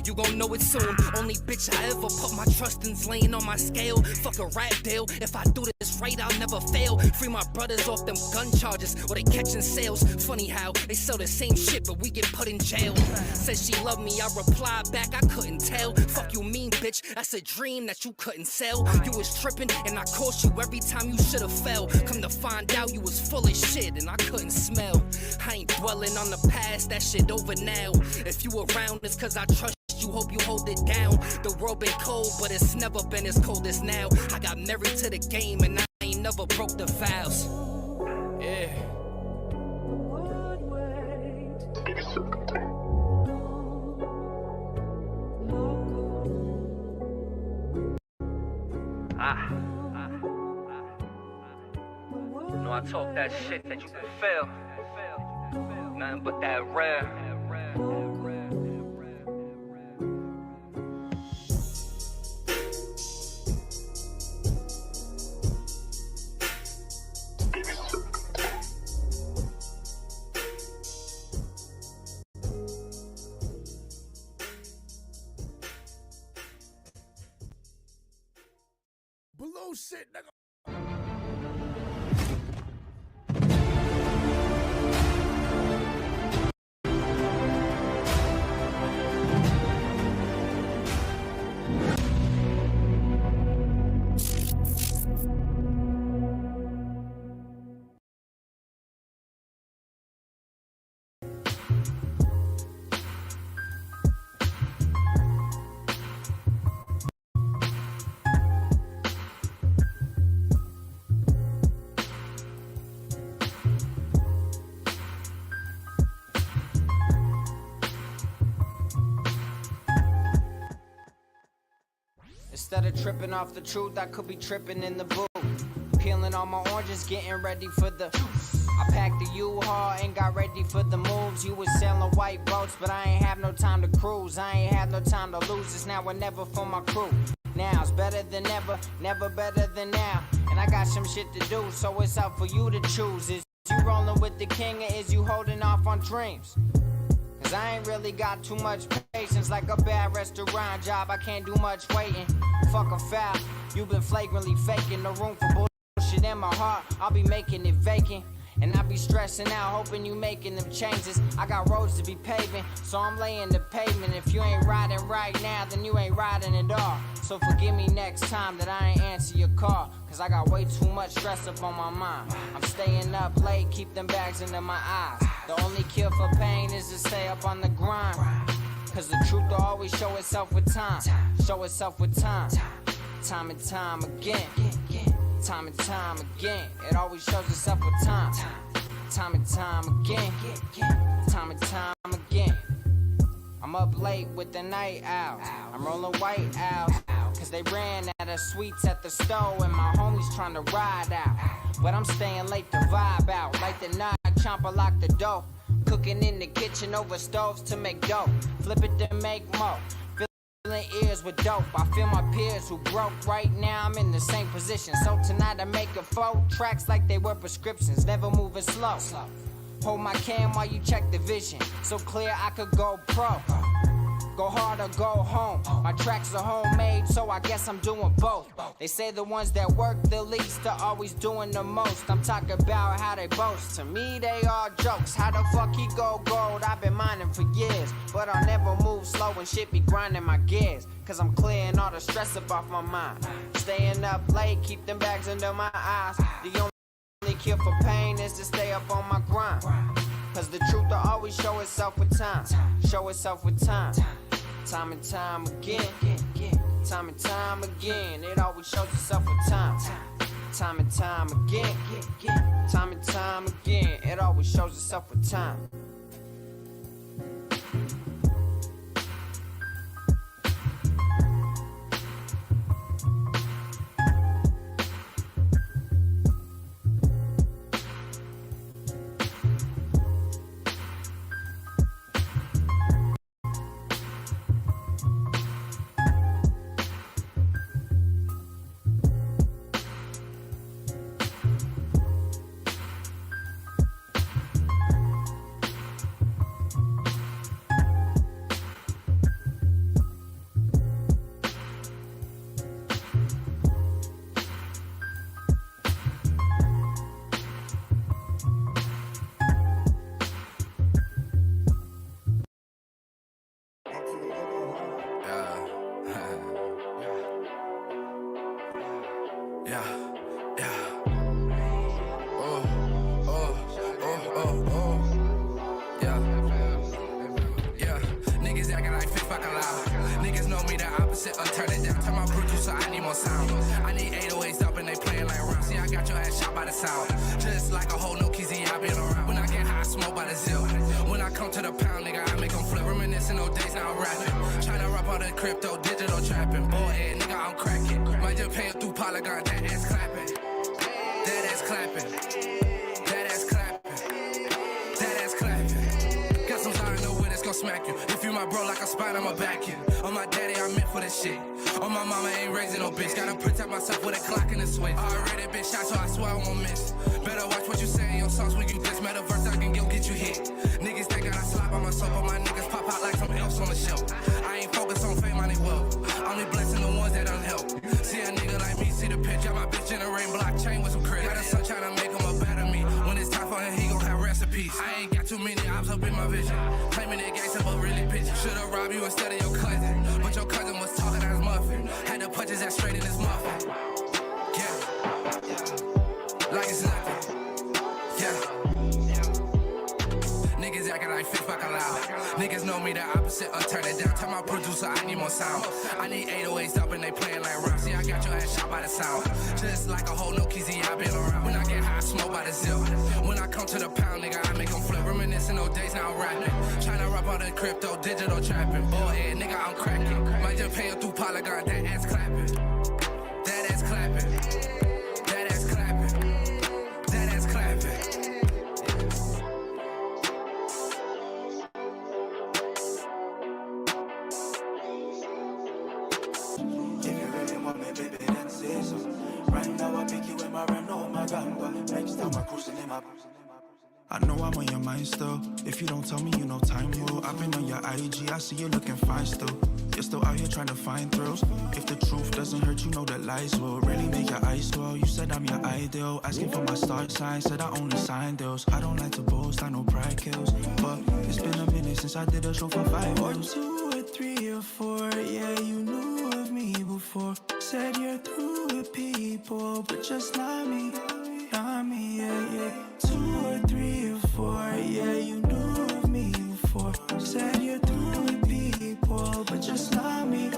you gon' know it soon. Only bitch I ever put my trust in's laying on my scale. Fuck a rap deal, if I do this right, I'll never fail. Free my brothers off them gun charges, or they catching sales. Funny how they sell the same shit, but we get put in jail. Said she loved me, I replied back, I couldn't tell. Fuck you mean, bitch, that's a dream that you couldn't sell. You was tripping, and I caught you every time you should've fell. Come to find out you was full of shit, and I couldn't smell. I ain't dwelling on the past, that shit over now. If you around, it's cause I trust you, hope you hold it down. The world been cold, but it's never been as cold as now. I got married to the game and I ain't never broke the vows. Yeah. No, I talk that shit that you can feel. Nothing but that rare. shit, nigga. Instead of tripping off the truth, I could be tripping in the booth. Peeling all my oranges, getting ready for the I packed the U-Haul and got ready for the moves. You was sailing white boats, but I ain't have no time to cruise. I ain't had no time to lose. It's now or never for my crew. Now it's better than ever, never better than now. And I got some shit to do, so it's up for you to choose. Is you rolling with the king or is you holding off on dreams? Cause I ain't really got too much patience. Like a bad restaurant job, I can't do much waiting. Fuck a foul, you been flagrantly faking. No room for bullshit in my heart, I'll be making it vacant. And I be stressing out, hoping you making them changes. I got roads to be paving, so I'm laying the pavement. If you ain't riding right now, then you ain't riding at all. So forgive me next time that I ain't answer your call. Cause I got way too much stress up on my mind. I'm staying up late, keep them bags under my eyes. The only cure for pain is to stay up on the grind. Cause the truth will always show itself with time. Show itself with time. Time and time again. Time and time again. It always shows itself with time. Time and time again. Time and time again. I'm up late with the night owls. I'm rolling white owls. Cause they ran out of sweets at the store and my homies trying to ride out. But I'm staying late to vibe out. Like the night chomper lock the dough. Cooking in the kitchen over stoves to make dough. Flip it to make more. Filling ears with dope. I feel my peers who broke. Right now I'm in the same position. So tonight I make a 4 tracks like they were prescriptions. Never moving slow. Hold my cam while you check the vision. So clear I could go pro. Go hard or go home. My tracks are homemade, so I guess I'm doing both. They say the ones that work the least are always doing the most. I'm talking about how they boast. To me, they all jokes. How the fuck he go gold? I've been mining for years, but I'll never move slow and shit be grinding my gears. Cause I'm clearing all the stress up off my mind. Staying up late, keep them bags under my eyes. The only cure for pain is to stay up on my grind. Cause the truth will always show itself with time. Show itself with time. Time and time again. Time and time again. It always shows itself with time. Time and time again. Time and time again. It always shows itself with time. Only blessing the ones that unhelp. See a nigga like me, see the picture, my bitch ain't got too many ops up in my vision. Claiming they gangsta, but really bitch. Should've robbed you instead of your cousin. But your cousin was talking out his muffin. Had to punch his ass straight in his muffin. Yeah. Like it's nothing. Yeah. Niggas acting like fish fucking loud. Niggas know me the opposite of turn it down. Tell my producer I need more sound. I need 808s up and they playing like rock. See, I got your ass shot by the sound. Just like a whole no kizzy, I been around. When I get high, I smoke by the zip. When I come to the pound, nigga, I make them flip. Reminiscing those days, now I'm rapping. Tryna rap on the crypto, digital trapping. Bullhead, nigga, I'm cracking. Might just pay you through Polygon, that ass clapping. That ass clapping. That ass clapping. That ass clapping. Right now I pick you in my Renault, my gun, but next time I'm cruising in my. I know I'm on your mind still. If you don't tell me, you know time will. I've been on your IG, I see you looking fine still. You're still out here trying to find thrills. If the truth doesn't hurt, you know that lies will really make your eyes swell. You said I'm your ideal, asking for my start sign. Said I only sign deals. I don't like to boast, I know pride kills. But it's been a minute since I did a show for 5 years. 2 or 3 or 4, yeah, you knew of me before. Said you're through with people, but just not me. Not me, yeah, yeah. 2 or 3 or 4, yeah, you knew of me before. Said you're through with people, but just not me.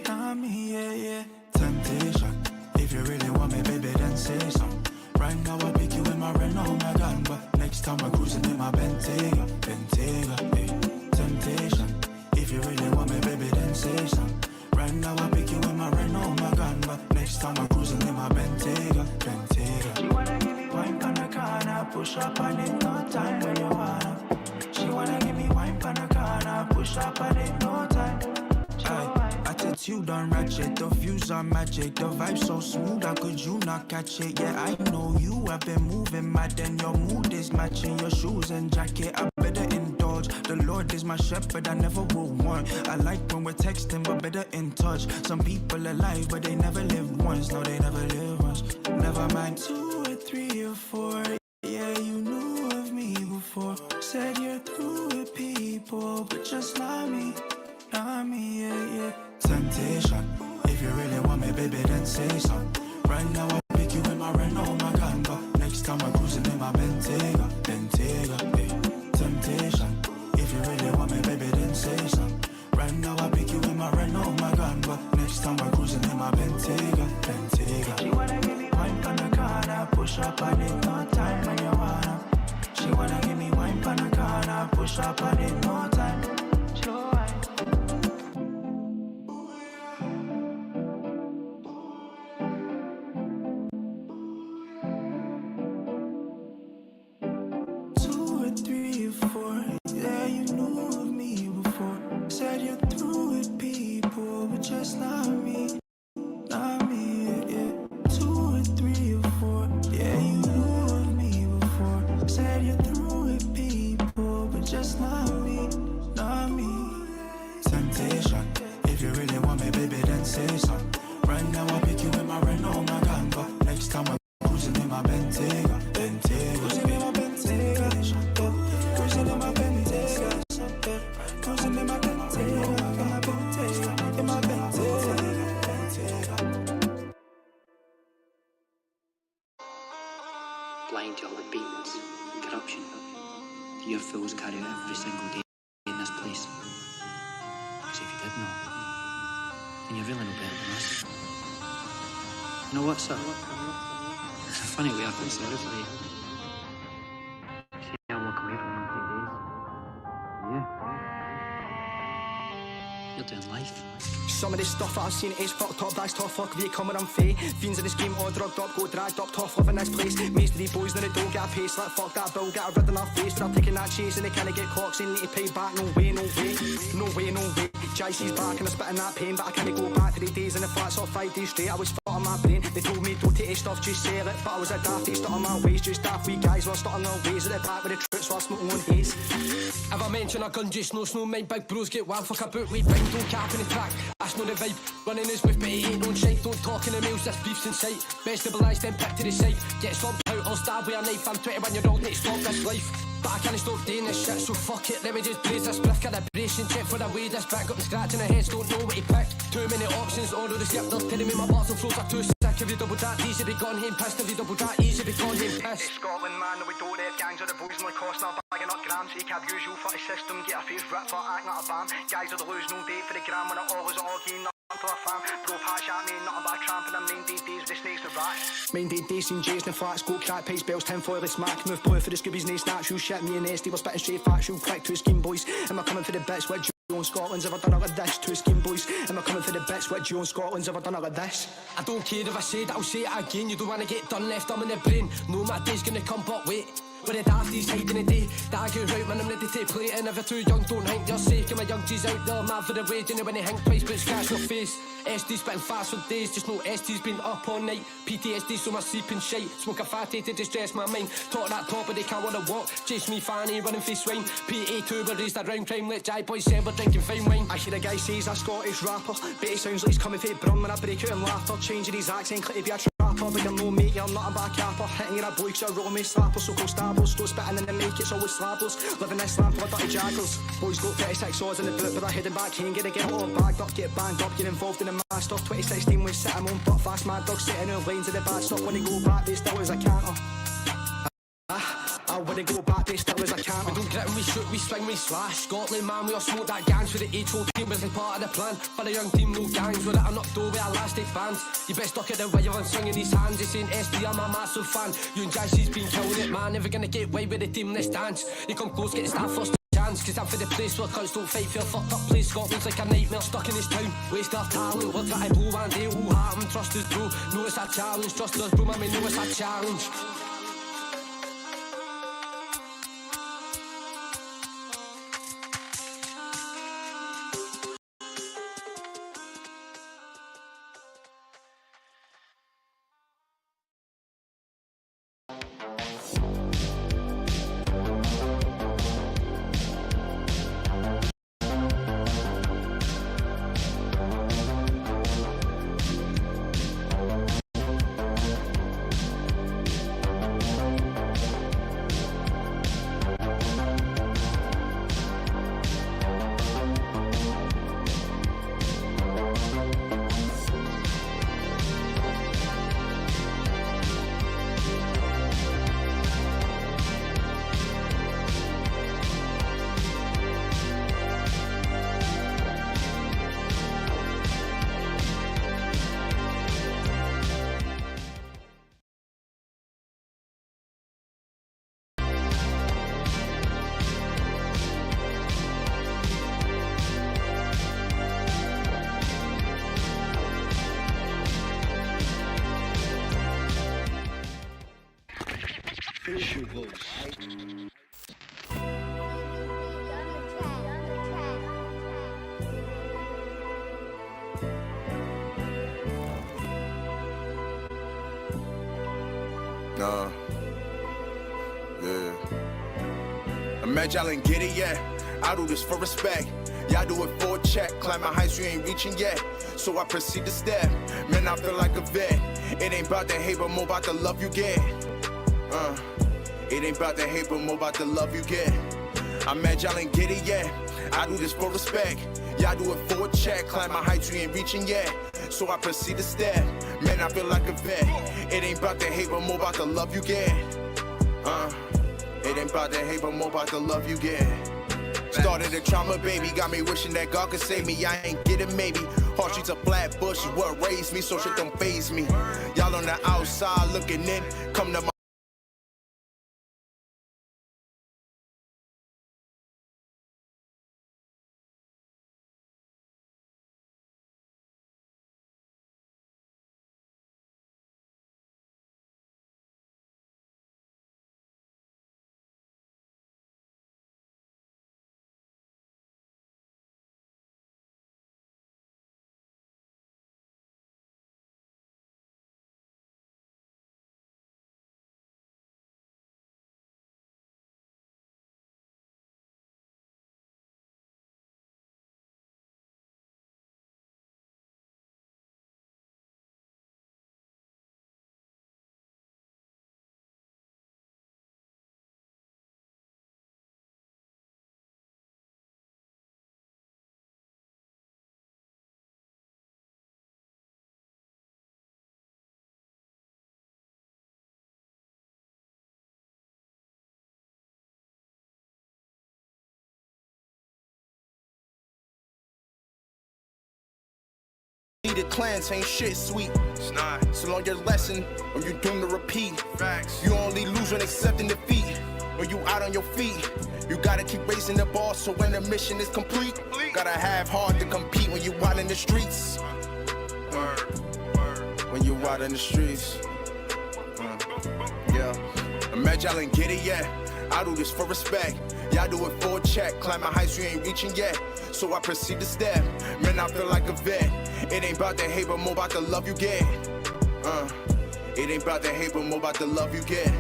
Not me, yeah, yeah. Temptation, if you really want me, baby, then say something. Right now I pick you in my Renault, my gun, but next time I'm cruising in my Bentayga, hey. Temptation, if you really want me, baby, then say something. Right now I pick you in my Renault, my gun, but next time I'm cruising in my Bentayga. She wanna give me wine pan a corner, push up on it, no time when you wanna. She wanna give me wine pan a corner, push up on it, no time. Attitude on ratchet, the views are magic, the vibe so smooth, how could you not catch it? Yeah, I know you have been moving mad and your mood is matching your shoes and jacket. I better indulge, the Lord is my shepherd, I never will want. I like when we're texting, but better in touch. Some people alive, but they never live once, no, they never live once. Never mind. 2 or 3 or 4, yeah, you knew of me before. Said you're through with people, but just not me. Not me, yeah, yeah. Temptation, if you really want me, baby, then say something. Right now I pick you in my Renault, my gun, but next time I'm cruising in my Bentayga, hey. Temptation, if you really want me, baby, then say something. Right now I pick you in my Renault, my gun, but next time I'm cruising in my Bentayga. She wanna give me wine pan a corner, push up on it, no time when you wanna. She wanna give me wine pan a corner, push up on it, no time. Slow wine. 2 or 3 or 4, yeah, you knew of me before. Said you're through with people, but just not me. Not me, yeah. 2 or 3 or 4, yeah, you knew of me before. Said you're through with people, but just not me. Not me. Temptation, if you really want me, baby, then say something. Right now I pick you in my Renault, my gun, but next time I'm cruising in my Bentayga. Cruising in my Bentayga, cruising in my Bentayga, cruising in my Bentayga, in my Bentayga. Blind to all the beatings, corruption that your fools carry out every single day in this place. Because if you did know, then you're really no better than us. You know what, sir? It's a funny way I feel sorry for you. See, I'll walk away from you in 3 days. Yeah. You're doing life. Some of the stuff that I've seen is fucked up, that's tough luck, we come where I'm fae. Fiends in the scheme, all drugged up, go dragged up, tough love in this place. Most of these boys now they don't get a pay slip, fuck that bill, get a rid in our face. They're taking that chase and they can't get clocks, they need to pay back, no way, no way. No way, no way. JC's back and I'm spitting that pain, but I can't go back to the days in the flats off 5 days straight. I was fucked on my brain, they told me don't take stuff, just sell it. But I was a daft, stuck on my ways, just daft wee guys were stuck on their ways at the back with the troops while smoking on haze. If I mention a gun, just no snow, mind big bros get wild, fuck a boot, we bring, don't cap in the track. That's not the vibe, running his with, but it ain't no shite. Don't talk in the mails, this beef's in sight. Best stabilised, then pick to the side. Get slumped out, I'll stab with a knife. I'm 21 year old, need to stop this life. But I can't stop doing this shit, so fuck it, let me just blaze this spliff. Calibration check for the way this back up and scratching the heads, don't know what he picked. Too many options, all of the scripters telling me my bars and flows are too sick. If you double that, easy be gone, him pissed. If you double that, easy be gone, him pissed. It's Scotland, man, we don't have gangs of the boys in the cost, not bagging up grams. You can usual for the system, get a face rip for acting like a bam. Guys are the lose no day for the gram, when it all is all game, nothing to a fam. Bro, patch at me, nothing but a tramp, and I'm 9 days with the snakes and rats. Main days, seen Jays in the flats, go crack, pace, bells, 10 foil, smack. Move boy for the Scoobies, nae snatch, you shit me and Esty, we're spitting straight factual, quick to scheme boys. And we're coming for the bits, with Joe and Scotland's ever done it like this, two scheme boys. And we're coming for the bits, with Joe and Scotland's ever done it like this. I don't care if I say it, I'll say it again. You don't wanna get done, left arm in the brain. No, my day's gonna come, but wait. When the dafties hiding the day, dag you out, man, I'm ready to play. And if you're too young, don't hink your sake. And my young G's out there, mad for the wage. And when they hink twice, but scratch your face. SD's spitting fast for days, just know SD's been up all night. PTSD, so my sleeping shite. Smoke a fatty to distress my mind. Talk that top, but they can't wanna walk. Chase me fanny, running for swine. PA2, we're raised around crime. Let Jai boys say we're drinking fine wine. I hear a guy say he's a Scottish rapper, but he sounds like he's coming for Brun when I break out in laughter. Changing his accent, like to be a trapper. But you're no mate, you're nothing but a capper. Hitting your boy, cause you're rolling me slapper. So called stabbers, still spitting in the make, it's always slappers. Living this land for dirty jackals. Boys got 36 swords in the boot, but they're heading back home. Gonna get all bagged up, get banged up, get involved in the master. 2016 we sit him on butt fast, mad dog setting new lanes in the bad stuff. When they go back, they still as a canter. When they go back, they still as a canter. We don't grit and we shoot, we swing, we slash. Scotland, man, we all smoke that gangs for the age-old team was like part of the plan. For the young team, no gangs, we're at up door with our last 8 bands. You best look at the way everyone's swinging his hands. He's saying SD, I'm a massive fan. You and Jazzy's been killing it, man. Never gonna get away with the team in this dance. You come close, get the start first chance. Cause I'm for the place where cunts don't fight for a fucked up place. Scotland's like a nightmare stuck in this town. Waste of talent, we're trying to blow one day. Who heart him, trust us, bro. Know it's a challenge, trust us, bro, man, we know it's a challenge. Nah. Yeah. Imagine y'all ain't get it yet. I do this for respect. Y'all do it for a check. Climb my heights you ain't reaching yet. So I proceed to step. Man, I feel like a vet. It ain't about the hate, but more about the love you get. It ain't about the hate, but more about the love you get. I'm mad y'all ain't get it yet. I do this for respect. Y'all do it for a check. Climb my heights you ain't reaching yet. So I proceed to step. Man, I feel like a vet. It ain't about the hate, but more about the love you get. It ain't about the hate, but more about the love you get. Started a trauma, baby, got me wishing that God could save me. I ain't get it, maybe. Hard streets of Flatbush is what raised me, so shit don't faze me. Y'all on the outside looking in, come to my need a cleanse, ain't shit sweet. It's not. So learn your lesson, or you doomed to repeat. Facts. You only lose when accepting defeat. When you out on your feet, you gotta keep raising the bar so when the mission is complete. Gotta have hard to compete when you out in the streets. When you out in the streets. Yeah. Imagine y'all ain't get it yet. I do this for respect. Y'all do it for a check. Climbing heights you ain't reaching yet. So I proceed to step. Man, I feel like a vet. It ain't about the hate, but more about the love you get. It ain't about the hate, but more about the love you get.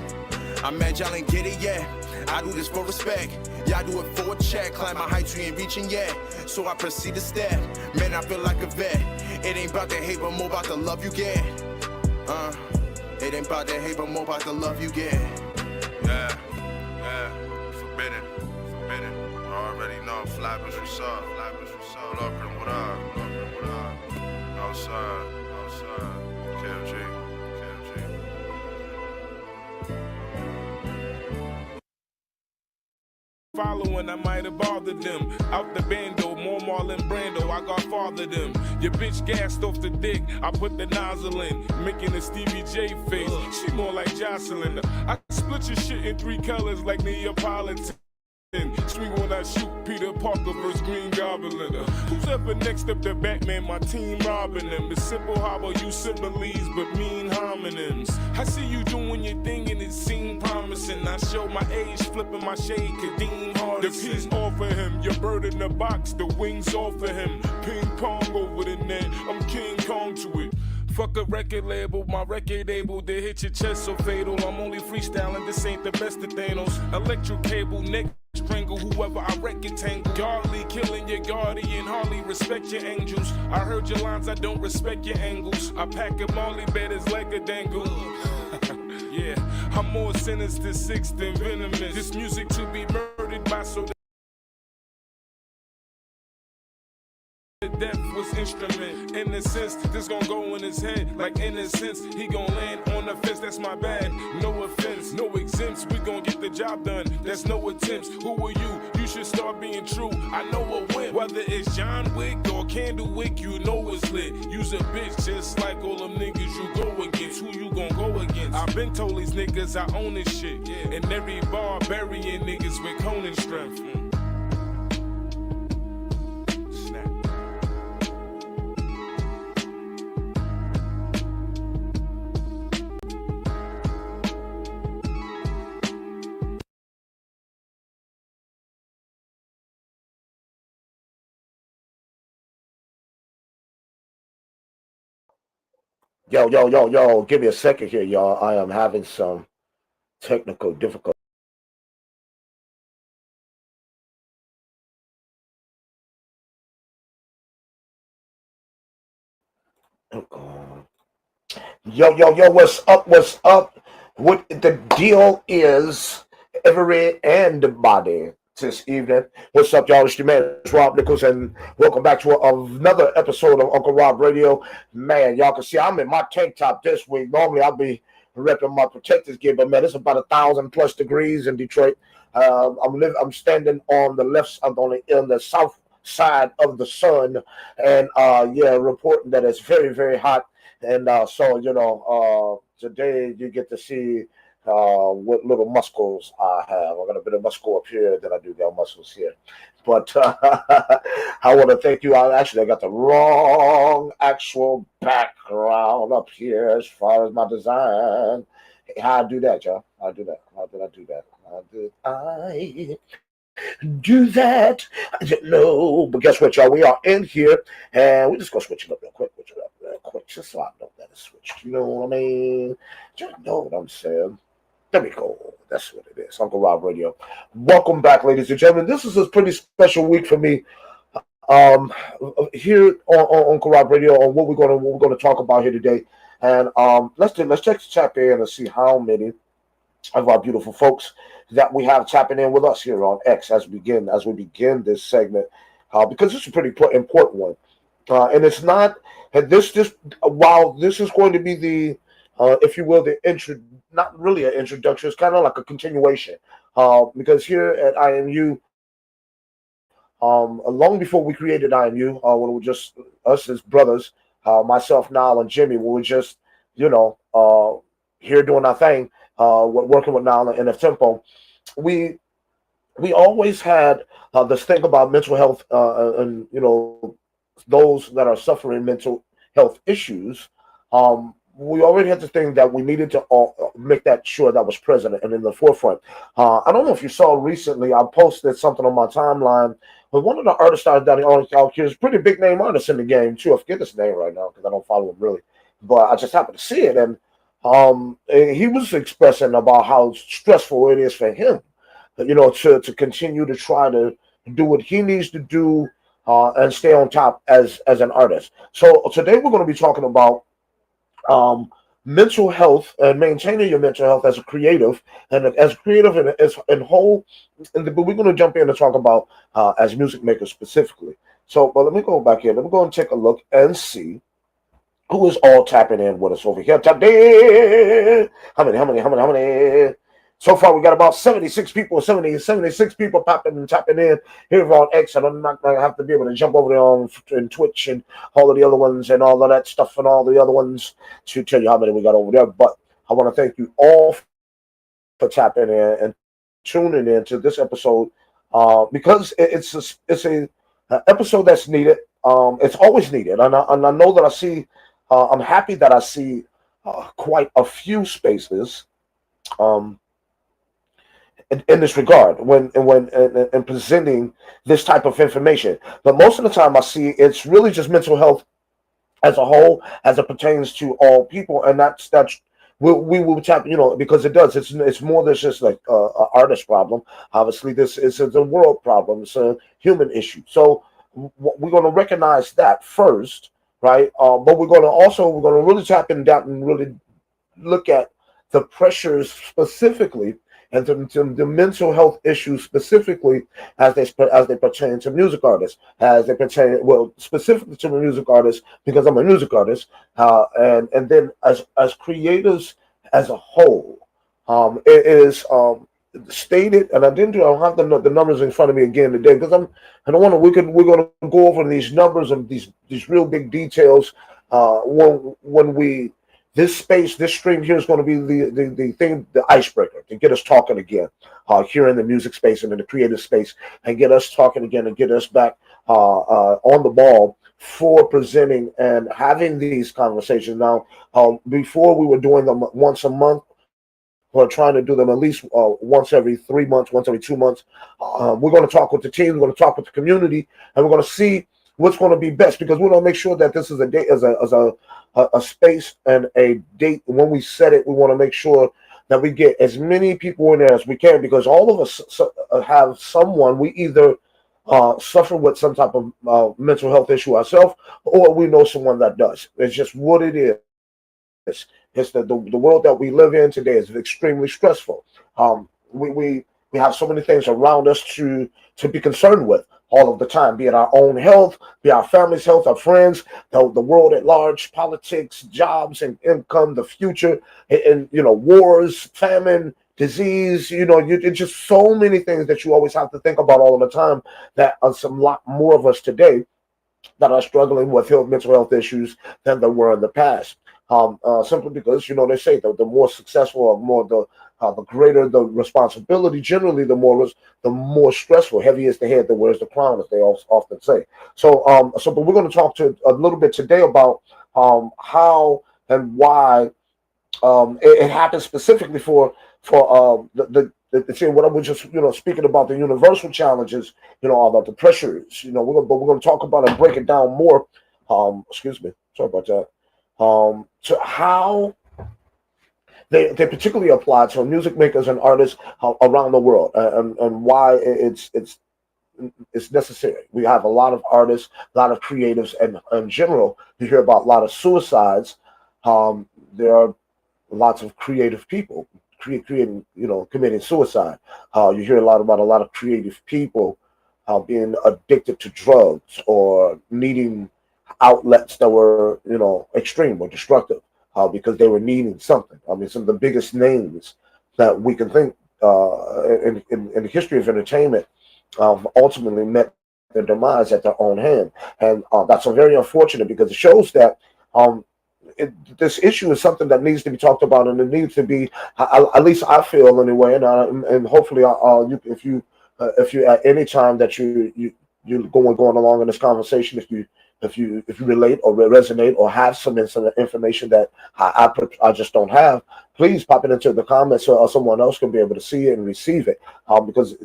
I'm mad y'all ain't get it yet. I do this for respect. Y'all do it for a check. Climbing heights you ain't reaching yet. So I proceed to step. Man, I feel like a vet. It ain't about the hate, but more about the love you get. It ain't about the hate, but more about the love you get. Yeah, yeah. Forbidden. I already know. Flappers, what's up? Lookman, what up? Outside. KFG. Following, I might have bothered them. Out the bando, more Marlon Brando, I got fathered them. Your bitch gassed off the dick, I put the nozzle in, making a Stevie J face. She more like Jocelyn. I split your shit in 3 colors like Neapolitan. Swing when I shoot Peter Parker versus Green Goblin. Who's ever next up to Batman? My team robbing them. It's simple how I use similes but mean homonyms. I see you doing your thing and it seemed promising. I show my age, flipping my shade, Kadeem Hardison. The piece off of him, your bird in the box, the wings off of him. Ping pong over the net, I'm King Kong to it. Fuck a record label, my record able to hit your chest so fatal. I'm only freestyling, this ain't the best of Thanos. Electric cable, neck strangle whoever I rectangle. Godly killing your guardian, hardly respect your angels. I heard your lines, I don't respect your angles. I pack a Molly bed as like a dangle. Yeah, I'm more sinister 6 than venomous. This music to be murdered by so death was instrument. In a sense, this gon' go in his head like innocence. He gon' land on the fence, that's my bad. No offense, no exempts. We gon' get the job done. There's no attempts. Who are you? You should start being true. I know a win. Whether it's John Wick or Candlewick, you know it's lit. Use a bitch just like all them niggas you go against. Who you gon' go against? I've been told these niggas I own this shit. And every bar burying niggas with Conan strength. Yo, give me a second here, y'all. I am having some technical difficulties. Yo, what's up? What the deal is, everybody this evening. What's up, y'all? It's your man, Robb Nichols, and welcome back to another episode of Uncle Robb Radio. Man, y'all can see I'm in my tank top this week. Normally, I'll be repping my protectors gear, but man, it's about 1,000+ degrees in Detroit. I'm standing on the left, on the south side of the sun, and reporting that it's very, very hot. And so today you get to see what little muscles I have. I got a bit of muscle up here than I do got muscles here. But I want to thank you. I got the wrong actual background up here as far as my design. How I do that, y'all? How did I do that? How did I do that? I didn't know. But guess what, y'all? We are in here, and we're just going to switch it up real quick. Just so I know that it's switched. You know what I mean? Just know what I'm saying. There we go. That's what it is. Uncle Robb Radio. Welcome back, ladies and gentlemen. This is a pretty special week for me. Here on Uncle Robb Radio, on what we're going to talk about here today. And let's check the chat in and see how many of our beautiful folks that we have tapping in with us here on X as we begin this segment, because it's a pretty important one. And it's not while this is going to be the if you will, not really an introduction, it's kind of like a continuation. Because here at IMU, long before we created IMU, when it was just us as brothers, myself, Niall, and Jimmy, we were just, you know, here doing our thing, working with Niall and NF Tempo. We we always had this thing about mental health, and those that are suffering mental health issues. We already had the thing that we needed to make that sure that was present and in the forefront. I don't know if you saw recently, I posted something on my timeline with one of the artists out here, is a pretty big name artist in the game too. I forget his name right now because I don't follow him really, but I just happened to see it, and he was expressing about how stressful it is for him, to continue to try to do what he needs to do, and stay on top as an artist. So today we're going to be talking about um, mental health and maintaining your mental health as a creative, and as a creative and as in whole. But we're going to jump in and talk about as music makers specifically. So, but let me go back here. Let me go and take a look and see who is all tapping in with us over here. Tapped in. How many? So far, we got about 76 people, 76 people popping and tapping in here on X. And I'm not going to have to be able to jump over there on Twitch and all of the other ones and all of that stuff and all the other ones to tell you how many we got over there. But I want to thank you all for tapping in and tuning in to this episode, because it's a episode that's needed. It's always needed. And I know that I see, I'm happy that I see quite a few spaces in this regard when presenting this type of information. But most of the time I see it's really just mental health as a whole, as it pertains to all people, and that's we will tap, because it does. It's more than just like an artist problem. Obviously, this is a world problem. It's a human issue. So we're going to recognize that first, right? But we're going to really tap in that and really look at the pressures specifically, and the mental health issues specifically as they pertain to music artists, as they pertain, well, specifically to the music artists, because I'm a music artist, and then as creators as a whole. It is stated, and I don't have the numbers in front of me again today, because I don't want to. We're going to go over these numbers and these real big details when we. This space, this stream here is going to be the thing, the icebreaker to get us talking again, here in the music space and in the creative space, and get us talking again and get us back on the ball for presenting and having these conversations. Now, before we were doing them once a month, we're trying to do them at least once every 3 months, once every 2 months. We're going to talk with the team, we're going to talk with the community, and we're going to see what's going to be best, because we want to make sure that this is a day as a space and a date. When we set it, we want to make sure that we get as many people in there as we can, because all of us have someone, we either suffer with some type of mental health issue ourselves, or we know someone that does. It's just what it is. It's the world that we live in today is extremely stressful. We have so many things around us to be concerned with all of the time, be it our own health, be our family's health, our friends, the world at large, politics, jobs and income, the future, and wars, famine, disease. It's just so many things that you always have to think about all of the time, that some lot more of us today that are struggling with mental health issues than there were in the past. Simply because they say that the more successful, or more the greater the responsibility. Generally, the more stressful. Heavy is the head that wears the crown, as they often say. So, but we're going to talk to a little bit today about how and why it happens specifically for what I was just speaking about, the universal challenges, about the pressures. We're going to talk about and break it down more. Excuse me, sorry about that. To how they particularly apply to music makers and artists around the world, and why it's necessary. We have a lot of artists, a lot of creatives, and in general, you hear about a lot of suicides. There are lots of creative people committing suicide. You hear a lot about a lot of creative people being addicted to drugs or needing outlets that were extreme or destructive, because they were needing something. I mean, some of the biggest names that we can think in the history of entertainment ultimately met their demise at their own hand, and that's very unfortunate, because it shows that This issue is something that needs to be talked about, and it needs to be, at least I feel anyway, and hopefully, if you at any time that you're going along in this conversation, if you relate or resonate or have some information that I just don't have, please pop it into the comments so someone else can be able to see it and receive it. Because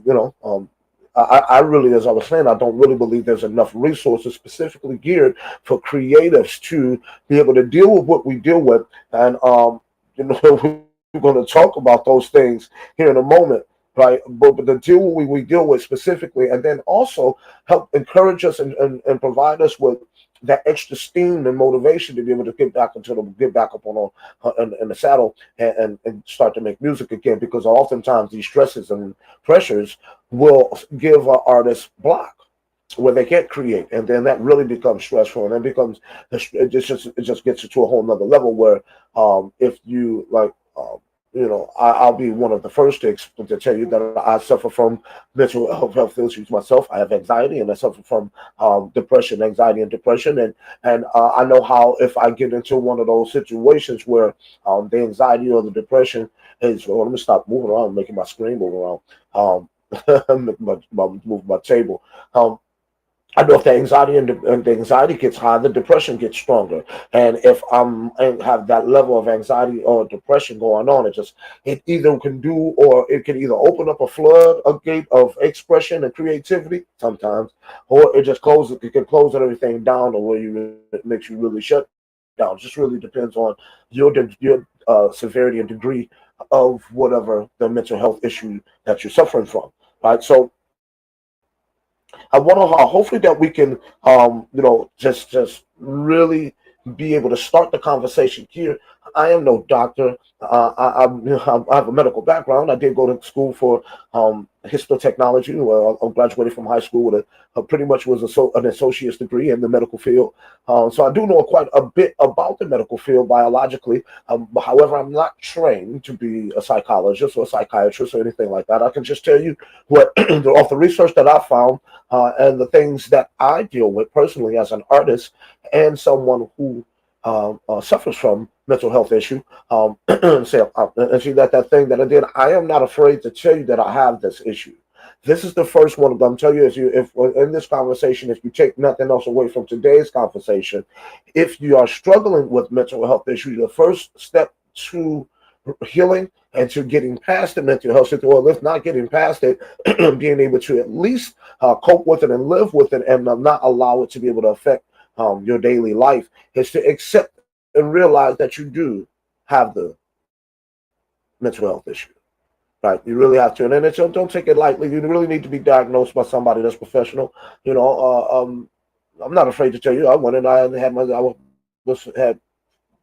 I really, as I was saying, I don't really believe there's enough resources specifically geared for creatives to be able to deal with what we deal with. And we're going to talk about those things here in a moment, right? But the deal we deal with specifically, and then also help encourage us and provide us with that extra steam and motivation to be able to get back up on in the saddle and start to make music again, because oftentimes these stresses and pressures will give our artists block where they can't create, and then that really becomes stressful, and then it just gets you to a whole nother level where if you like I'll be one of the first to tell you that I suffer from mental health issues myself. I have anxiety, and I suffer from depression, anxiety, and depression. And I know how, if I get into one of those situations where the anxiety or the depression is, well, let me stop moving around, making my screen move around, move my table. I know if the anxiety and the anxiety gets high, the depression gets stronger. And if and have that level of anxiety or depression going on, it either can do, or it can either open up a gate of expression and creativity sometimes, or it can close everything down the way it makes you really shut down. It just really depends on your severity and degree of whatever the mental health issue that you're suffering from. Right. So I want to hopefully that we can, just really be able to start the conversation here. I am no doctor. I have a medical background. I did go to school for histotechnology. Well, I graduated from high school with pretty much was an associate's degree in the medical field. So I do know quite a bit about the medical field biologically. However, I'm not trained to be a psychologist or a psychiatrist or anything like that. I can just tell you what off the research that I found and the things that I deal with personally as an artist and someone who suffers from mental health issue. And see that thing that I did. I am not afraid to tell you that I have this issue. This is the first one I'm telling you. If in this conversation, if you take nothing else away from today's conversation, if you are struggling with mental health issues, the first step to healing and to getting past the mental health situation, or if not getting past it, being able to at least cope with it and live with it, and not allow it to be able to affect your daily life, is to accept and realize that you do have the mental health issue. Right, you really have to, and then don't take it lightly. You really need to be diagnosed by somebody that's professional. I'm not afraid to tell you. I went and I had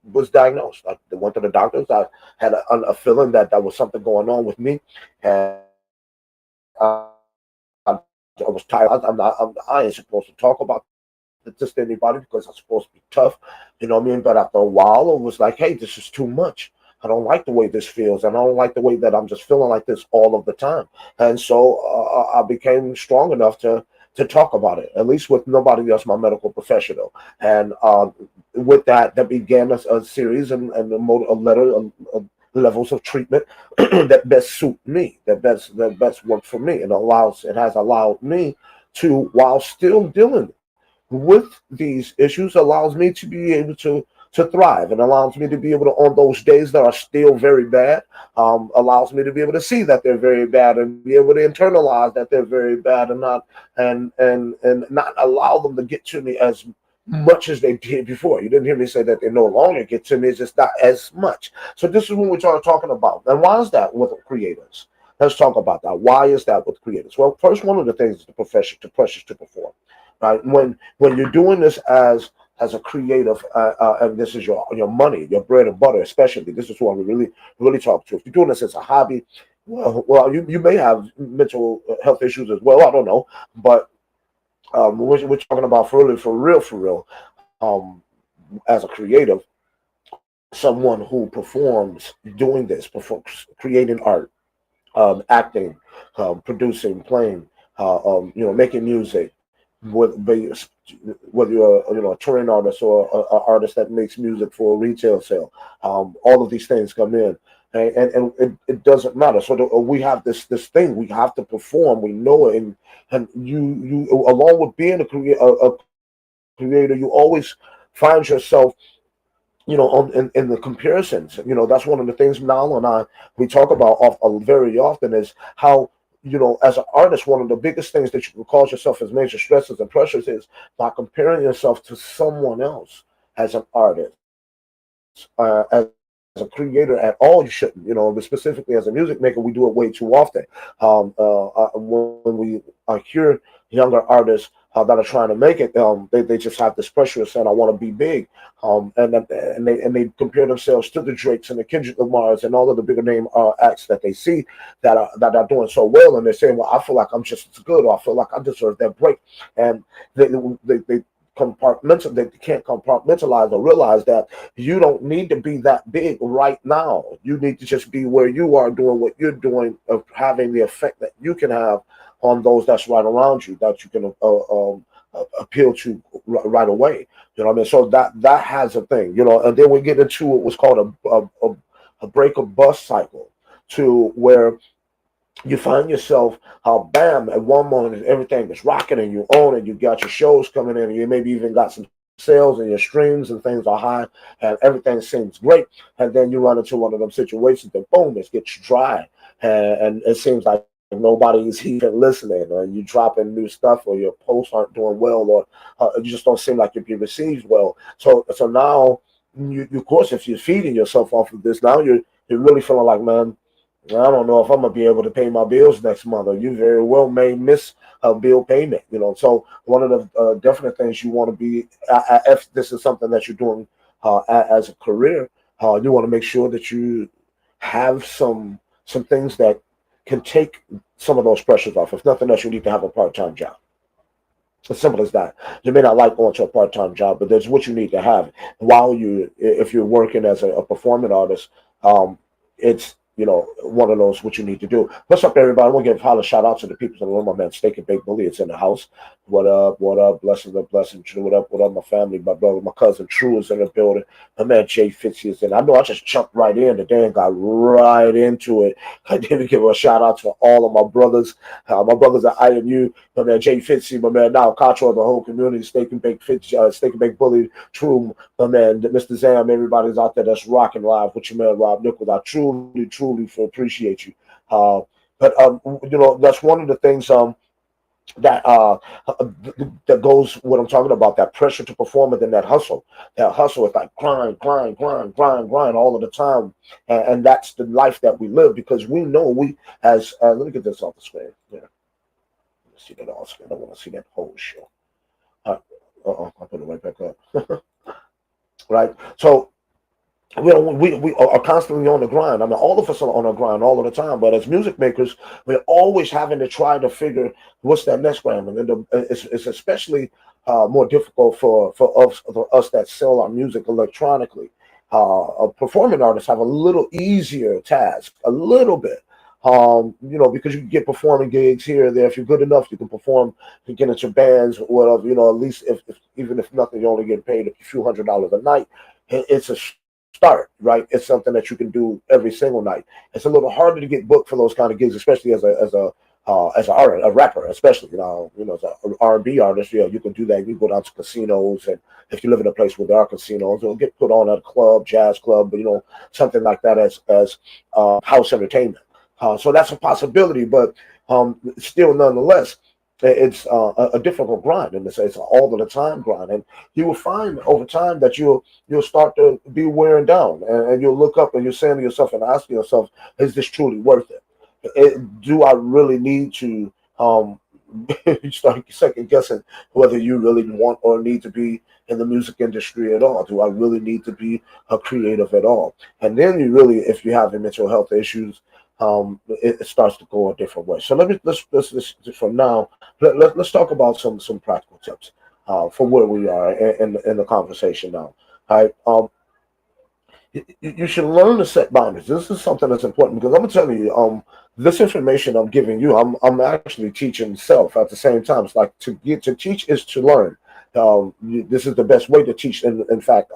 was diagnosed. I went to the doctors. I had a feeling that there was something going on with me, and I was tired. I ain't supposed to talk about this to anybody because I'm supposed to be tough, you know what I mean? But after a while, it was like, hey, this is too much. I don't like the way this feels, and I don't like the way that I'm just feeling like this all of the time. And so I became strong enough to talk about it, at least with nobody else, my medical professional. And with that began a series and a letter of levels of treatment that best suit me, that best work for me, and it has allowed me to, while still dealing with these issues, allows me to be able to thrive, and allows me to be able to, on those days that are still very bad, allows me to be able to see that they're very bad and be able to internalize that they're very bad, and not allow them to get to me as much as they did before. You didn't hear me say that they no longer get to me, it's just not as much. So this is what we started talking about. And why is that with creators? Let's talk about that. Why is that with creators? Well, first, one of the things is the pressures to perform. Right? When you're doing this as a creative, and this is your money, your bread and butter, especially. This is what we really talk to. If you're doing this as a hobby, well, you may have mental health issues as well. I don't know, but we're talking about for real. As a creative, someone who performs, doing this, creating art, acting, producing, playing, making music, whether you're a touring artist or an artist that makes music for a retail sale. All of these things come in, and it doesn't matter. So we have this thing we have to perform. We know it, and you along with being a creator, you always find yourself in the comparisons. That's one of the things Nala and I we talk about very often is how as an artist, one of the biggest things that you can cause yourself as major stresses and pressures is by comparing yourself to someone else as an artist, as a creator at all. You shouldn't, but specifically as a music maker, we do it way too often. When we hear younger artists that are trying to make it, they just have this pressure of saying, "I want to be big," and they compare themselves to the Drakes and the Kendrick Lamars and all of the bigger name acts that they see that are doing so well, and they're saying, "Well, I feel like I'm just as good, or I feel like I deserve that break," and they they can't compartmentalize or realize that you don't need to be that big right now. You need to just be where you are doing what you're doing, of having the effect that you can have on those that's right around you, that you can appeal to right away. You know what I mean? So that has a thing, and then we get into what's called a break or bust cycle, to where you find yourself bam, at one moment everything is rocking and you own it. You got your shows coming in, and you maybe even got some sales, and your streams and things are high, and everything seems great. And then you run into one of them situations that boom, it gets dry, and it seems like nobody's even listening, or you dropping new stuff, or your posts aren't doing well, or you just don't seem like you're being received well. So now you of course, if you're feeding yourself off of this, now you're really feeling like, man, I don't know if I'm gonna be able to pay my bills next month, or you very well may miss a bill payment. So one of the definite things you want to be, if this is something that you're doing as a career, you want to make sure that you have some things that can take some of those pressures off. If nothing else, you need to have a part-time job. As simple as that. You may not like going to a part-time job, but that's what you need to have while if you're working as a performing artist. It's one of those what you need to do. What's up, everybody? I want to give a shout out to the people in the room. My man Steak and Bake Bully, it's in the house. What up? What up? Blessings and blessings. True. What up? My family, my brother, my cousin True is in the building. My man Jay Fitzy is in. I know I just jumped right in today and got right into it. I didn't give a shout out to all of my brothers. My brothers at IMU. My man Jay Fitzy, my man now Contra, the whole community. Steak and Bake Steak and Bake Bully, True. My man Mr. Zam. Everybody's out there that's rocking live with your man Robb Nichols. I truly appreciate you. But that's one of the things that that goes what I'm talking about, that pressure to perform, and then that hustle. That hustle is like grind all of the time, and that's the life that we live, because we know we as let me get this off the screen. Yeah, let's see that off screen. I want to see that whole show. I'll put it right back up. Right, so we are constantly on the grind. I mean, all of us are on the grind all of the time. But as music makers, we're always having to try to figure what's that next grind. And it's especially more difficult for us that sell our music electronically. Performing artists have a little easier task, a little bit. Because you can get performing gigs here and there. If you're good enough, you can perform, you can get into bands or whatever. At least if even if nothing, you only get paid a few $100s a night. It's a start, right? It's something that you can do every single night. It's a little harder to get booked for those kind of gigs, especially as a rapper, especially as an R&B artist. You can do that. You go down to casinos, and if you live in a place where there are casinos, it'll get put on at a club, jazz club, but something like that as house entertainment. So that's a possibility, but still, nonetheless, it's a difficult grind, and it's all of the time grind. And you will find over time that you'll start to be wearing down, and you'll look up and you're saying to yourself and asking yourself, is this truly worth it? Do I really need to you start second guessing whether you really want or need to be in the music industry at all? Do I really need to be a creative at all? And then you really, if you have mental health issues, it starts to go a different way. So let's from now, let's talk about some practical tips for where we are in the conversation now. All right. You should learn to set boundaries. This is something that's important, because I'm gonna tell you, this information I'm giving you, I'm actually teaching self at the same time. It's like to teach is to learn. This is the best way to teach. In fact,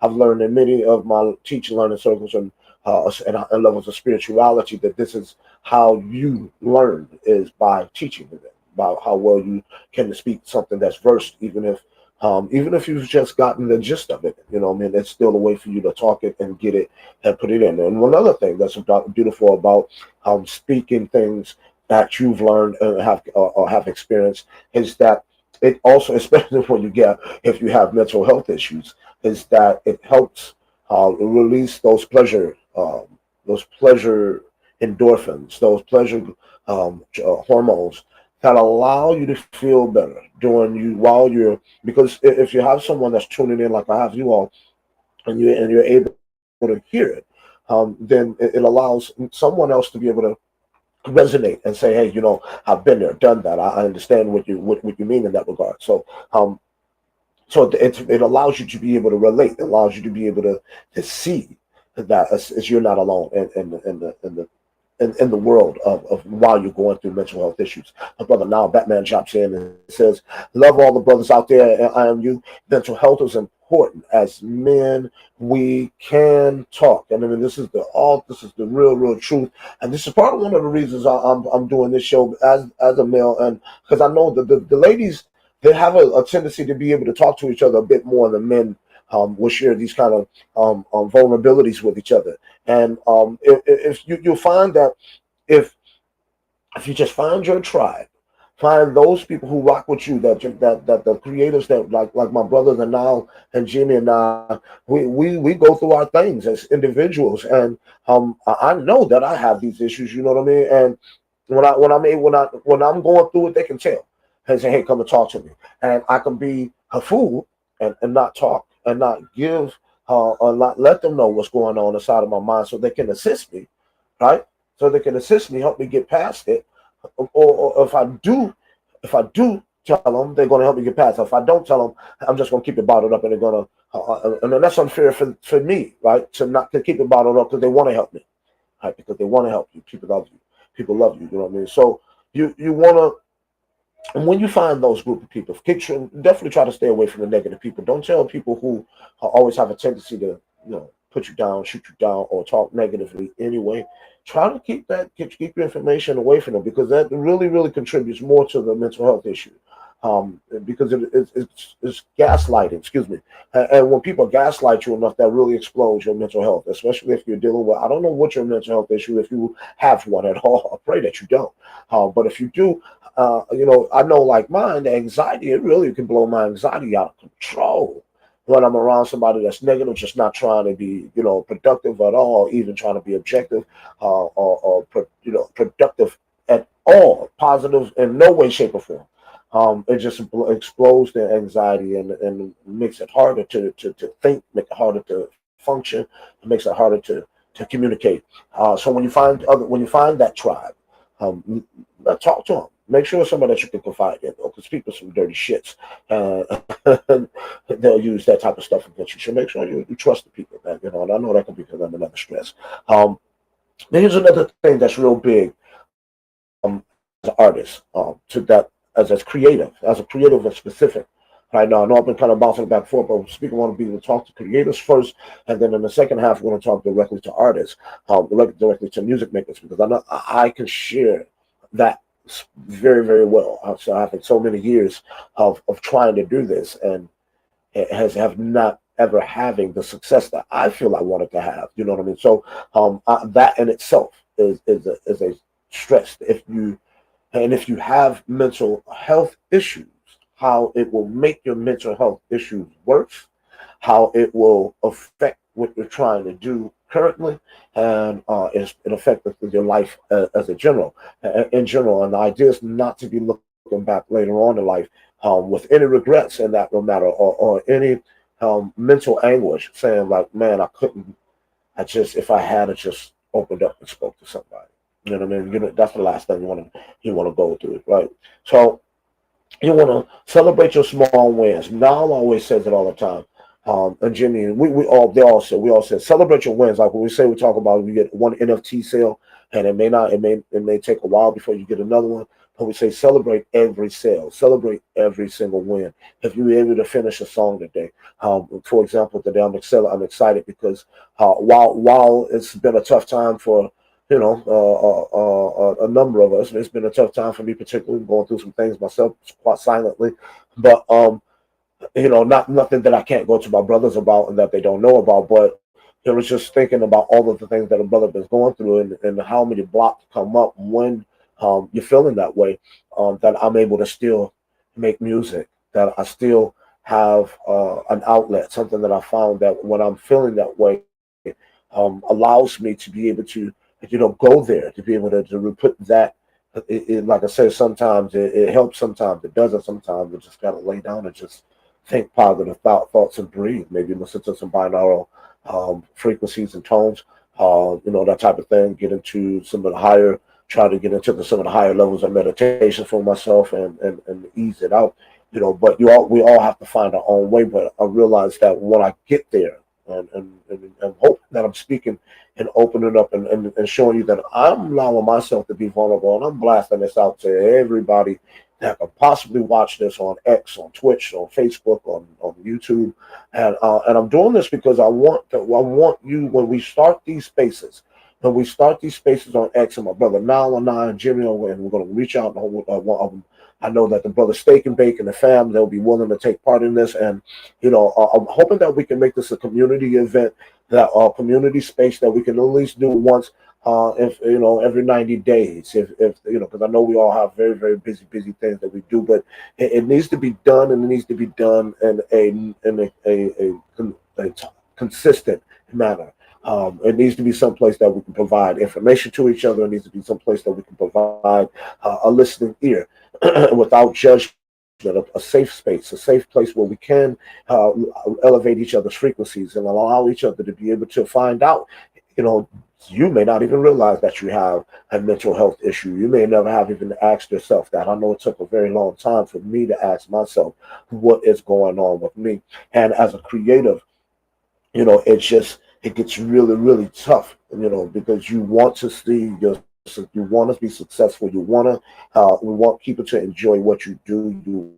I've learned in many of my teaching learning circles and levels of spirituality that this is how you learn is by teaching it, by how well you can speak something that's versed, even if you've just gotten the gist of it. I mean, it's still a way for you to talk it and get it and put it in. And one other thing that's beautiful about speaking things that you've learned and have experienced is that it also, especially when if you have mental health issues, is that it helps release those pleasure endorphins, those pleasure hormones that allow you to feel better during you while you're because if you have someone that's tuning in like I have you all and you're able to hear it, then it allows someone else to be able to resonate and say, hey, I've been there, done that. I understand what you mean in that regard. So it allows you to be able to relate. It allows you to be able to see that as you're not alone in the world of while you're going through mental health issues. My brother now, Batman, drops in and says, love all the brothers out there, and I am you. Mental health is important. As men, we can talk. And I mean, this is the real truth. And this is part of one of the reasons I'm doing this show as a male, and because I know the ladies, they have a tendency to be able to talk to each other a bit more than men will share these kind of vulnerabilities with each other. And if you'll find that if you just find your tribe, find those people who rock with you, that the creators that like my brothers and now and Jimmy and I, we go through our things as individuals, and I know that I have these issues. You know what I mean? And when I'm going through it, they can tell and say, hey, come and talk to me, and I can be a fool and not talk and not give or not let them know what's going on inside of my mind so they can assist me, right? So they can assist me, help me get past it. Or if I do tell them, they're going to help me get past it. If I don't tell them, I'm just going to keep it bottled up, and they're going to, and then that's unfair for me, right? To keep it bottled up because they want to help me, right? Because they want to help you. People love you. People love you. You know what I mean? So you want to. And when you find those group of people, definitely try to stay away from the negative people. Don't tell people who always have a tendency to, put you down, shoot you down, or talk negatively anyway. Try to keep your information away from them, because that really, really contributes more to the mental health issue. Because it's gaslighting, excuse me. And when people gaslight you enough, that really explodes your mental health, especially if you're dealing with, I don't know what your mental health issue, if you have one at all. I pray that you don't. But if you do, I know like mine, the anxiety, it really can blow my anxiety out of control when I'm around somebody that's negative, just not trying to be, productive at all, even trying to be objective productive at all, positive in no way, shape, or form. It just explodes the anxiety and makes it harder to think, make it harder to function, it makes it harder to communicate. So when you find that tribe, talk to them. Make sure it's somebody that you can confide in, because people are some dirty shits. They'll use that type of stuff against you. So make sure you trust the people, man. And I know that can be because I'm another stress. Here's another thing that's real big as an artist, to that as a creative and specific. Right now, I know I've been kind of bouncing back and forth, but speaking, I want to be able to talk to creators first, and then in the second half, we're going to talk directly to artists, directly to music makers, because I know I can share that very, very well. So I've had so many years of trying to do this, and it have not ever having the success that I feel I wanted to have. You know what I mean? So that in itself is a stress. If you have mental health issues, how it will make your mental health issues worse, how it will affect what you're trying to do currently, and it affects your life as a general, in general. And the idea is not to be looking back later on in life with any regrets in that no matter, or any mental anguish, saying like, man, I couldn't. If I had just opened up and spoke to somebody. You know what I mean? That's the last thing you want to go through, right? So you want to celebrate your small wins. Now always says it all the time. And Jimmy, we all said celebrate your wins. Like when we talk about, we get one NFT sale, and it may take a while before you get another one. But we say celebrate every sale, celebrate every single win. If you're able to finish a song today, for example, today I'm excited because while it's been a tough time for a number of us, and it's been a tough time for me particularly, going through some things myself quite silently, but not nothing that I can't go to my brothers about and that they don't know about, but it was just thinking about all of the things that a brother been going through and how many blocks come up when you're feeling that way, that I'm able to still make music, that I still have an outlet, something that I found that when I'm feeling that way, allows me to be able to, go there, to be able to put that. Like I said, sometimes it helps, sometimes it doesn't, sometimes you just got to lay down and just think positive thoughts and breathe. Maybe listen to some binaural frequencies and tones, that type of thing. Get into some of the higher, try to get into some of the higher levels of meditation for myself and ease it out. But we all have to find our own way. But I realize that when I get there, and hope that I'm speaking and opening up and showing you that I'm allowing myself to be vulnerable, and I'm blasting this out to everybody that could possibly watch this on X, on Twitch, on Facebook, on YouTube, and I'm doing this because I want you, when we start these spaces. When we start these spaces on X, and my brother Nile and I and Jimmy, and we're going to reach out. I know that the brother Steak and Bake and the fam, they'll be willing to take part in this. And, I'm hoping that we can make this a community event, that community space that we can at least do once, if every 90 days, if because I know we all have very, very busy things that we do, but it needs to be done, and it needs to be done in a consistent manner. It needs to be someplace that we can provide information to each other. It needs to be someplace that we can provide a listening ear without judgment, a safe space, a safe place where we can elevate each other's frequencies and allow each other to be able to find out, you may not even realize that you have a mental health issue. You may never have even asked yourself that. I know it took a very long time for me to ask myself what is going on with me. And as a creative, it gets really, really tough, because you want to see you want to be successful. We want people to enjoy what you do. You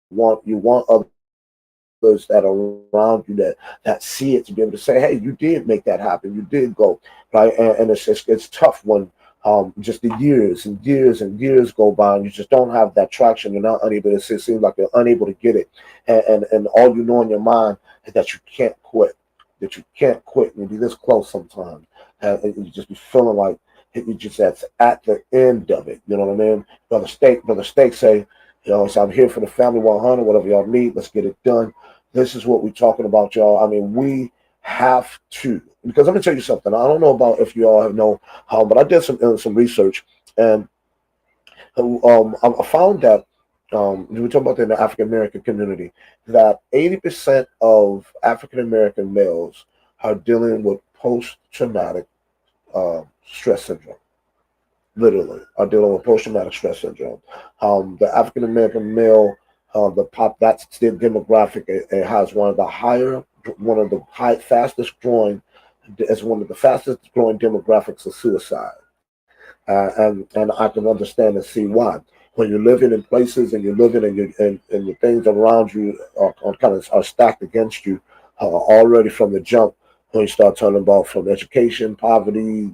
want others that are around you that see it, to be able to say, hey, you did make that happen. You did go right. And it's tough when just the years and years and years go by and you just don't have that traction. You're not unable to, it seems like you're unable to get it. And all you know in your mind is that you can't quit. That you can't quit, and you be this close sometimes, and you just be feeling like you just at the end of it. You know what I mean? Brother Steak say, so I'm here for the family 100. Whatever y'all need, let's get it done. This is what we're talking about, y'all. I mean, we have to, because let me tell you something. I don't know about if you all have known how, but I did some research, and I found that we talk about in the African American community that 80% of African American males are dealing with post traumatic stress syndrome. Literally, are dealing with post traumatic stress syndrome. The African American male, that's the demographic. It has one of the fastest growing, as one of the fastest growing demographics of suicide. And I can understand and see why. When you're living in places and you're living and the things around you are stacked against you already from the jump. When you start talking about from education, poverty,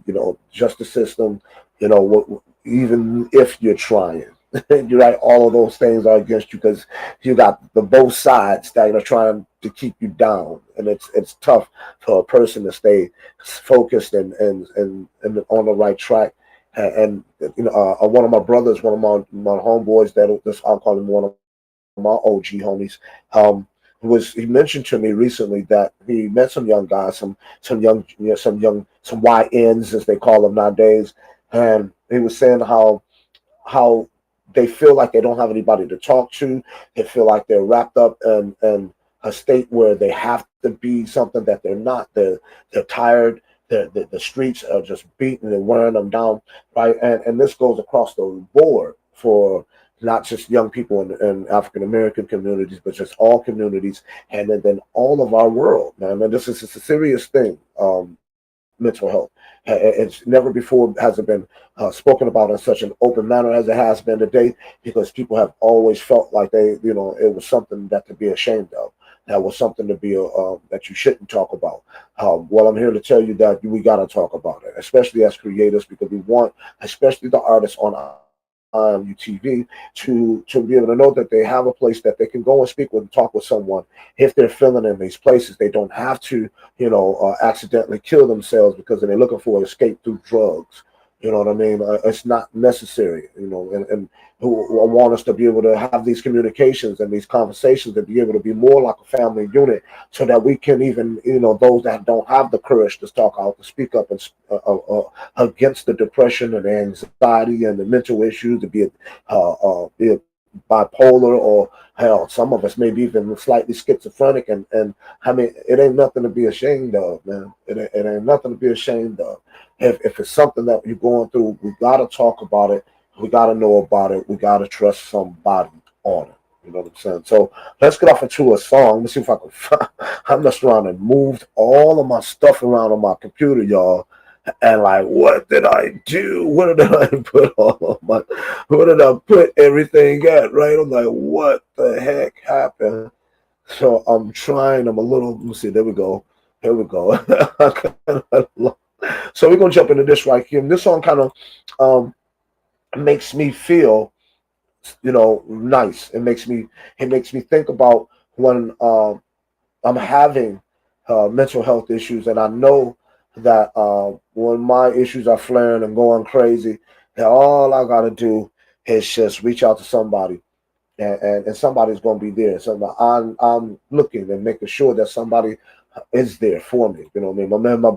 justice system, even if you're trying, you're right, all of those things are against you because you got the both sides that are trying to keep you down, and it's tough for a person to stay focused and on the right track. And one of my brothers, one of my homeboys, I'll call him one of my OG homies, he mentioned to me recently that he met some young guys, some YNs as they call them nowadays, and he was saying how they feel like they don't have anybody to talk to. They feel like they're wrapped up in a state where they have to be something that they're not. They're tired. The streets are just beating and wearing them down, right? And this goes across the board for not just young people in African American communities, but just all communities, and then all of our world, man. And this is a serious thing, mental health. It's never before has it been spoken about in such an open manner as it has been today, because people have always felt like it was something that to be ashamed of. That was something to be that you shouldn't talk about. Well, I'm here to tell you that we got to talk about it, especially as creators, because we want, especially the artists on UTV, to be able to know that they have a place that they can go and speak with and talk with someone if they're feeling in these places. They don't have to, accidentally kill themselves because they're looking for escape through drugs. You know what I mean? It's not necessary, and who want us to be able to have these communications and these conversations, to be able to be more like a family unit, so that we can even, those that don't have the courage to talk out, to speak up and against the depression and the anxiety and the mental issues, to be it bipolar, or hell, some of us maybe even slightly schizophrenic, and I mean, it ain't nothing to be ashamed of, man. It ain't nothing to be ashamed of. If it's something that you're going through, we gotta talk about it. We gotta know about it. We gotta trust somebody on it. You know what I'm saying? So let's get off into a song. Let's see if I can find. I messed around and moved all of my stuff around on my computer, y'all. And like, what did I do? What did I put all of my? Where did I put everything at? Right? I'm like, what the heck happened? So I'm trying. I'm a little. Let me see. There we go. Here we go. So we're gonna jump into this right here. And this song kind of makes me feel, nice. It makes me think about when I'm having mental health issues, and I know that when my issues are flaring and going crazy, that all I gotta do is just reach out to somebody, and somebody's gonna be there. So I'm looking and making sure that somebody is there for me. You know what I mean? My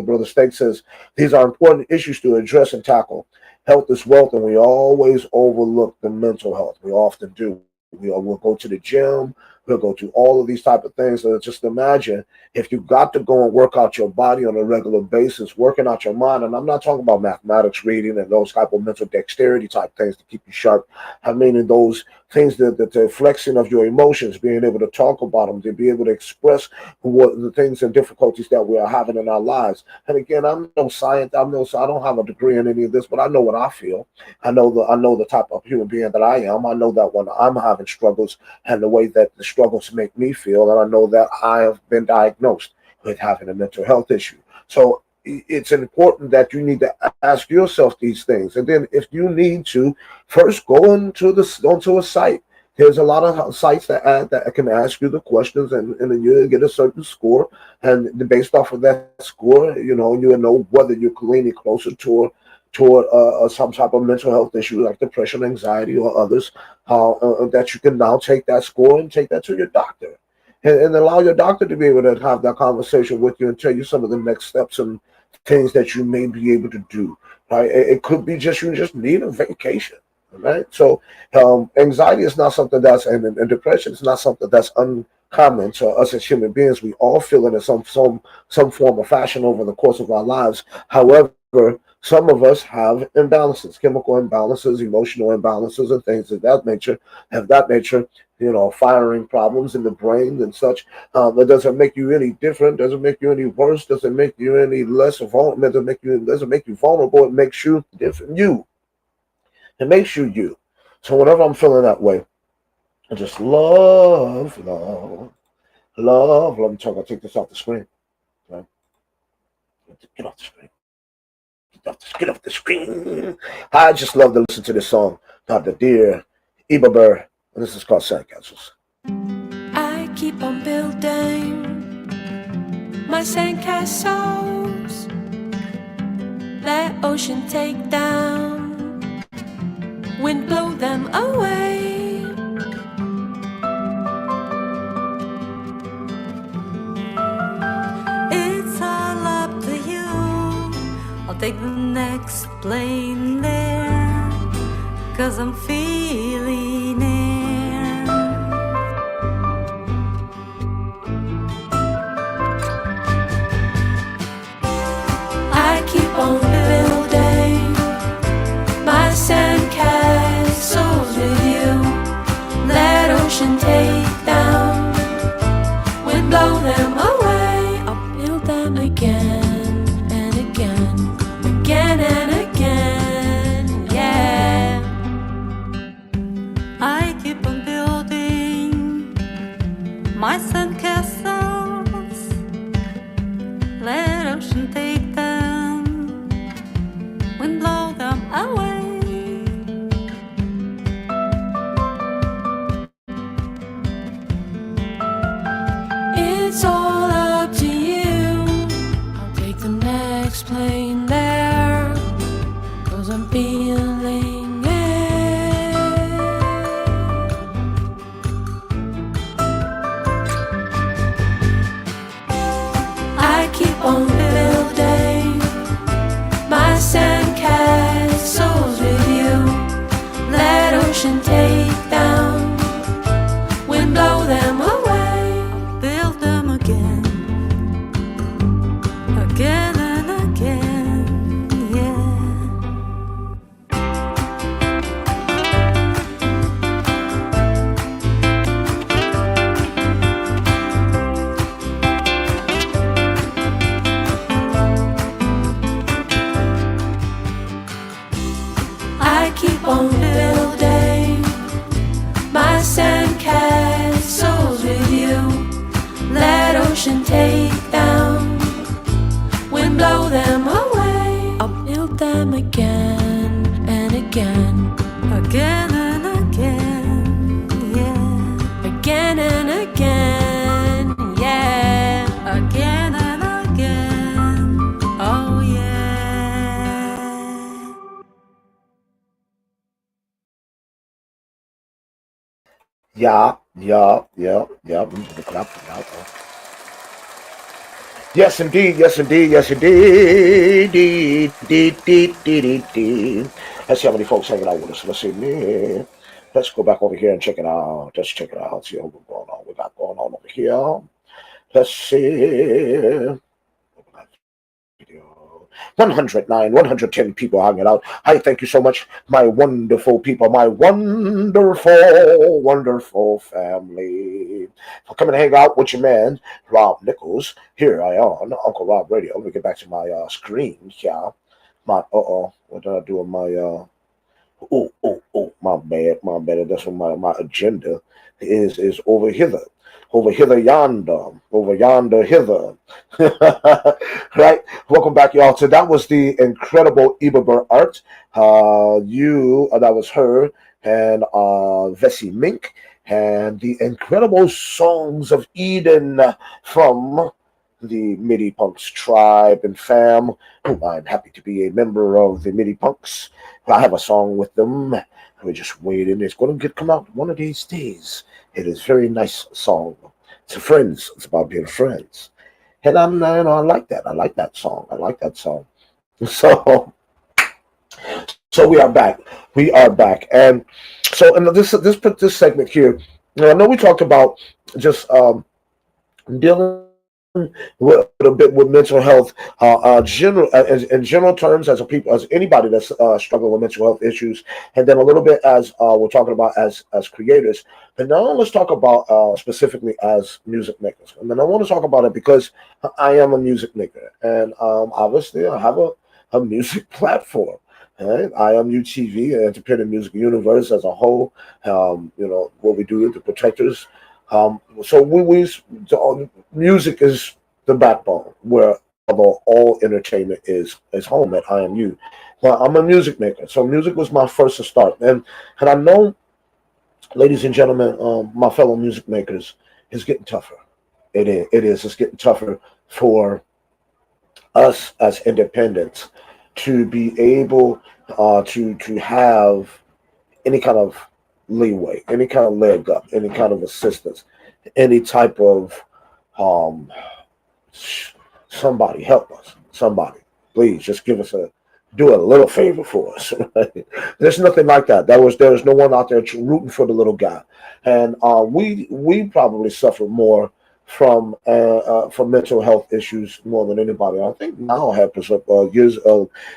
brother Steak says these are important issues to address and tackle. Health is wealth, and we always overlook the mental health. We often do. We'll go to the gym. We'll go to all of these type of things. So just imagine if you got to go and work out your body on a regular basis, working out your mind. And I'm not talking about mathematics, reading, and those type of mental dexterity type things to keep you sharp. I mean, in those things that the flexing of your emotions, being able to talk about them, to be able to express what the things and difficulties that we are having in our lives. And again, I'm no science. I don't have a degree in any of this, but I know what I feel. I know the type of human being that I am. I know that when I'm having struggles, and the way that the struggles make me feel, and I know that I have been diagnosed with having a mental health issue. So it's important that you need to ask yourself these things, and then if you need to, first go onto a site. There's a lot of sites that can ask you the questions, and then you get a certain score, and based off of that score, you know whether you're leaning closer toward some type of mental health issue like depression, anxiety, or others. That you can now take that score and take that to your doctor, and allow your doctor to be able to have that conversation with you and tell you some of the next steps and things that you may be able to do. Right? It could be just you just need a vacation. Right? So anxiety is not something and depression is not something that's uncommon to us as human beings. We all feel it in some form or fashion over the course of our lives. However, some of us have imbalances, chemical imbalances, emotional imbalances, and things of that nature. Firing problems in the brain and such. It doesn't make you any different. Doesn't make you any worse. Doesn't make you any less vulnerable. Doesn't make you vulnerable. It makes you different. It makes you you. So whenever I'm feeling that way, I just love. Let me talk. I'll take this off the screen. Right? Get off the screen. Get off the screen. I just love to listen to this song. Dr. Dear, Eba Burr, and this is called Sandcastles. I keep on building my sandcastles. Let ocean take down, wind blow them away. It's all up to you. I'll take the next plane there, 'cause I'm feeling it. I keep on building my sandcastles with you. Let ocean take down, wind blow them away. I'll build them again and again. my sandcastles with you. Let ocean take down, wind blow them away. I'll build them again and again, again and again, yeah. Again and again, yeah. Again and again, oh yeah. Yeah. Yes, indeed. Yes, indeed. Yes, indeed. Let's see how many folks hanging out with us. Let's see. Let's go back over here and check it out. Let's check it out. See what's going on. We got going on over here. Let's see. 109, 110 people hanging out. Hi, thank you so much, my wonderful people, my wonderful, wonderful family, for coming to hang out with your man, Rob Nichols, here I on Uncle Rob Radio. Let me get back to my screen. Yeah. What did I do with my, my bad. That's what my agenda is over hither. Over hither yonder, over yonder hither. Right? Welcome back, y'all. So that was the incredible Iba Art. That was her and Vessi Mink, and the incredible Songs of Eden from the MIDI Punks tribe and fam. I'm happy to be a member of the MIDI Punks. I have a song with them. We're just waiting. It's going to come out one of these days. It is a very nice song. It's friends. It's about being friends. And I like that. I like that song. I like that song. So we are back. We are back. And so in this segment here, I know we talked about just dealing with a bit with mental health, in general terms, as anybody that's struggling with mental health issues, and then a little bit as we're talking about as creators. And now let's talk about specifically as music makers. And then I want to talk about it because I am a music maker, and obviously I have a music platform. Right? I am UTV, Independent Music Universe as a whole. What we do, the protectors. Music is the backbone where all entertainment is home at IMU. Well, I'm a music maker, so music was my first to start, and I know, ladies and gentlemen, my fellow music makers, it's getting tougher. It is. It's getting tougher for us as independents to be able to have any kind of leeway, any kind of leg up, any kind of assistance, any type of somebody help us. Somebody, please, just do a little favor for us. There's nothing like that. There's no one out there rooting for the little guy, and we probably suffer more from mental health issues more than anybody. I think now happens a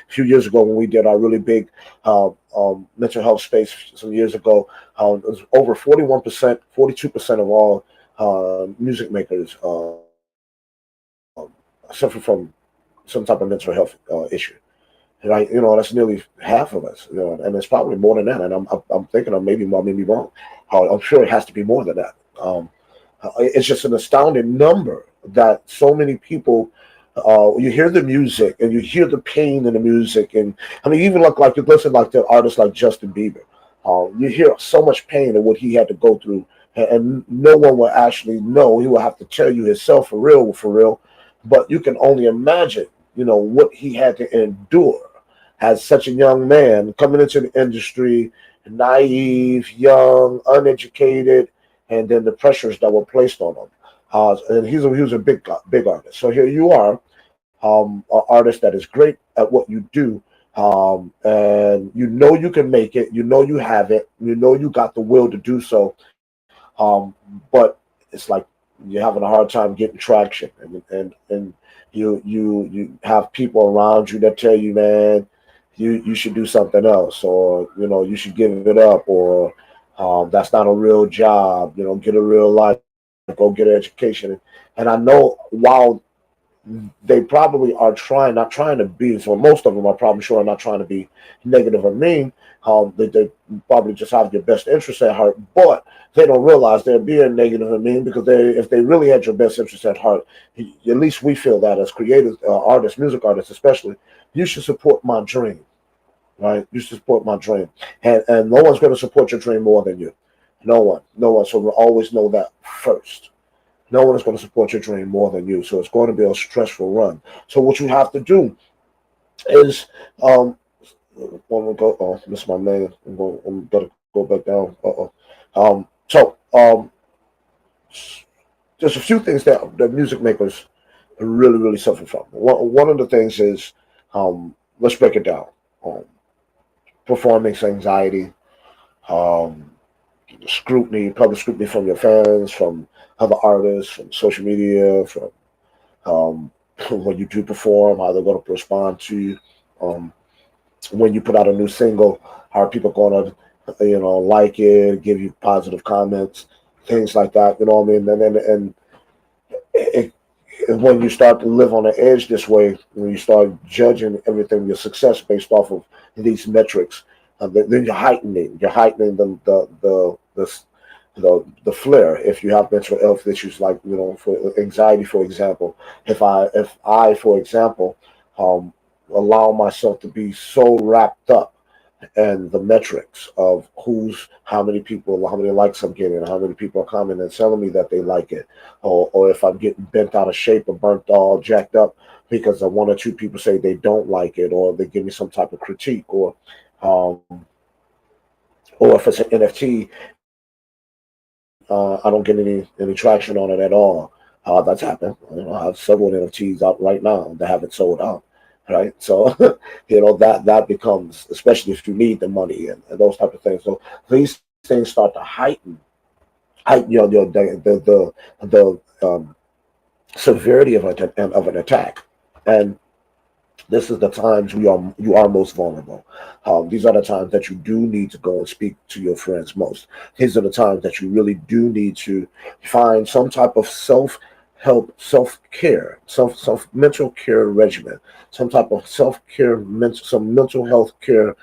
few years ago when we did our really big mental health space some years ago. It was over 41%, 42% of all music makers suffer from some type of mental health issue. Right, that's nearly half of us, and it's probably more than that. And I'm thinking of maybe wrong. I'm sure it has to be more than that. It's just an astounding number that so many people. You hear the music and you hear the pain in the music, and I mean, even like you listen like to artists like Justin Bieber. You hear so much pain and what he had to go through, and no one will actually know. He will have to tell you himself for real. But you can only imagine, what he had to endure as such a young man coming into the industry, naive, young, uneducated, and then the pressures that were placed on him. And he was a big artist. So here you are, an artist that is great at what you do, and you can make it. You have it. You got the will to do so. But it's like you're having a hard time getting traction, and you have people around you that tell you, man, you should do something else, or you should give it up, or that's not a real job. Get a real life, go get an education. And I know while they probably are not trying to be, so most of them are probably sure not trying to be negative or mean. They probably just have your best interest at heart, but they don't realize they're being negative and mean because if they really had your best interest at heart, at least we feel that as creators, artists, music artists especially, you should support my dream, right? You should support my dream, and no one's going to support your dream more than you. No one. So we always know that first. No one is going to support your dream more than you. So it's going to be a stressful run. So what you have to do is, when we go, oh, miss my name. I'm gonna go back down. So there's a few things that music makers really suffer from. One of the things is, let's break it down. Um, Performance anxiety, um, scrutiny, public scrutiny from your fans, from other artists, from social media, from um, when you do perform, how they're going to respond to you. Um, when you put out a new single, how are people going to, like it, give you positive comments, things like that. You know what I mean? And it, when you start to live on the edge this way, when you start judging everything, your success based off of these metrics, then you're heightening the flare. If you have mental health issues, like for anxiety, for example, if I for example, allow myself to be so wrapped up and the metrics of how many people, how many likes I'm getting, how many people are commenting and telling me that they like it, or if I'm getting bent out of shape or burnt all jacked up because one or two people say they don't like it, or they give me some type of critique, um, or if it's an NFT and I don't get any traction on it at all. That's happened. I have several NFTs out right now that haven't sold out. Right, so that becomes, especially if you need the money and those type of things. So these things start to heighten the severity of an attack, and this is the times you are most vulnerable. These are the times that you do need to go and speak to your friends most. These are the times that you really do need to find some type of help, self care, self mental care regimen, some type of self care, some mental health care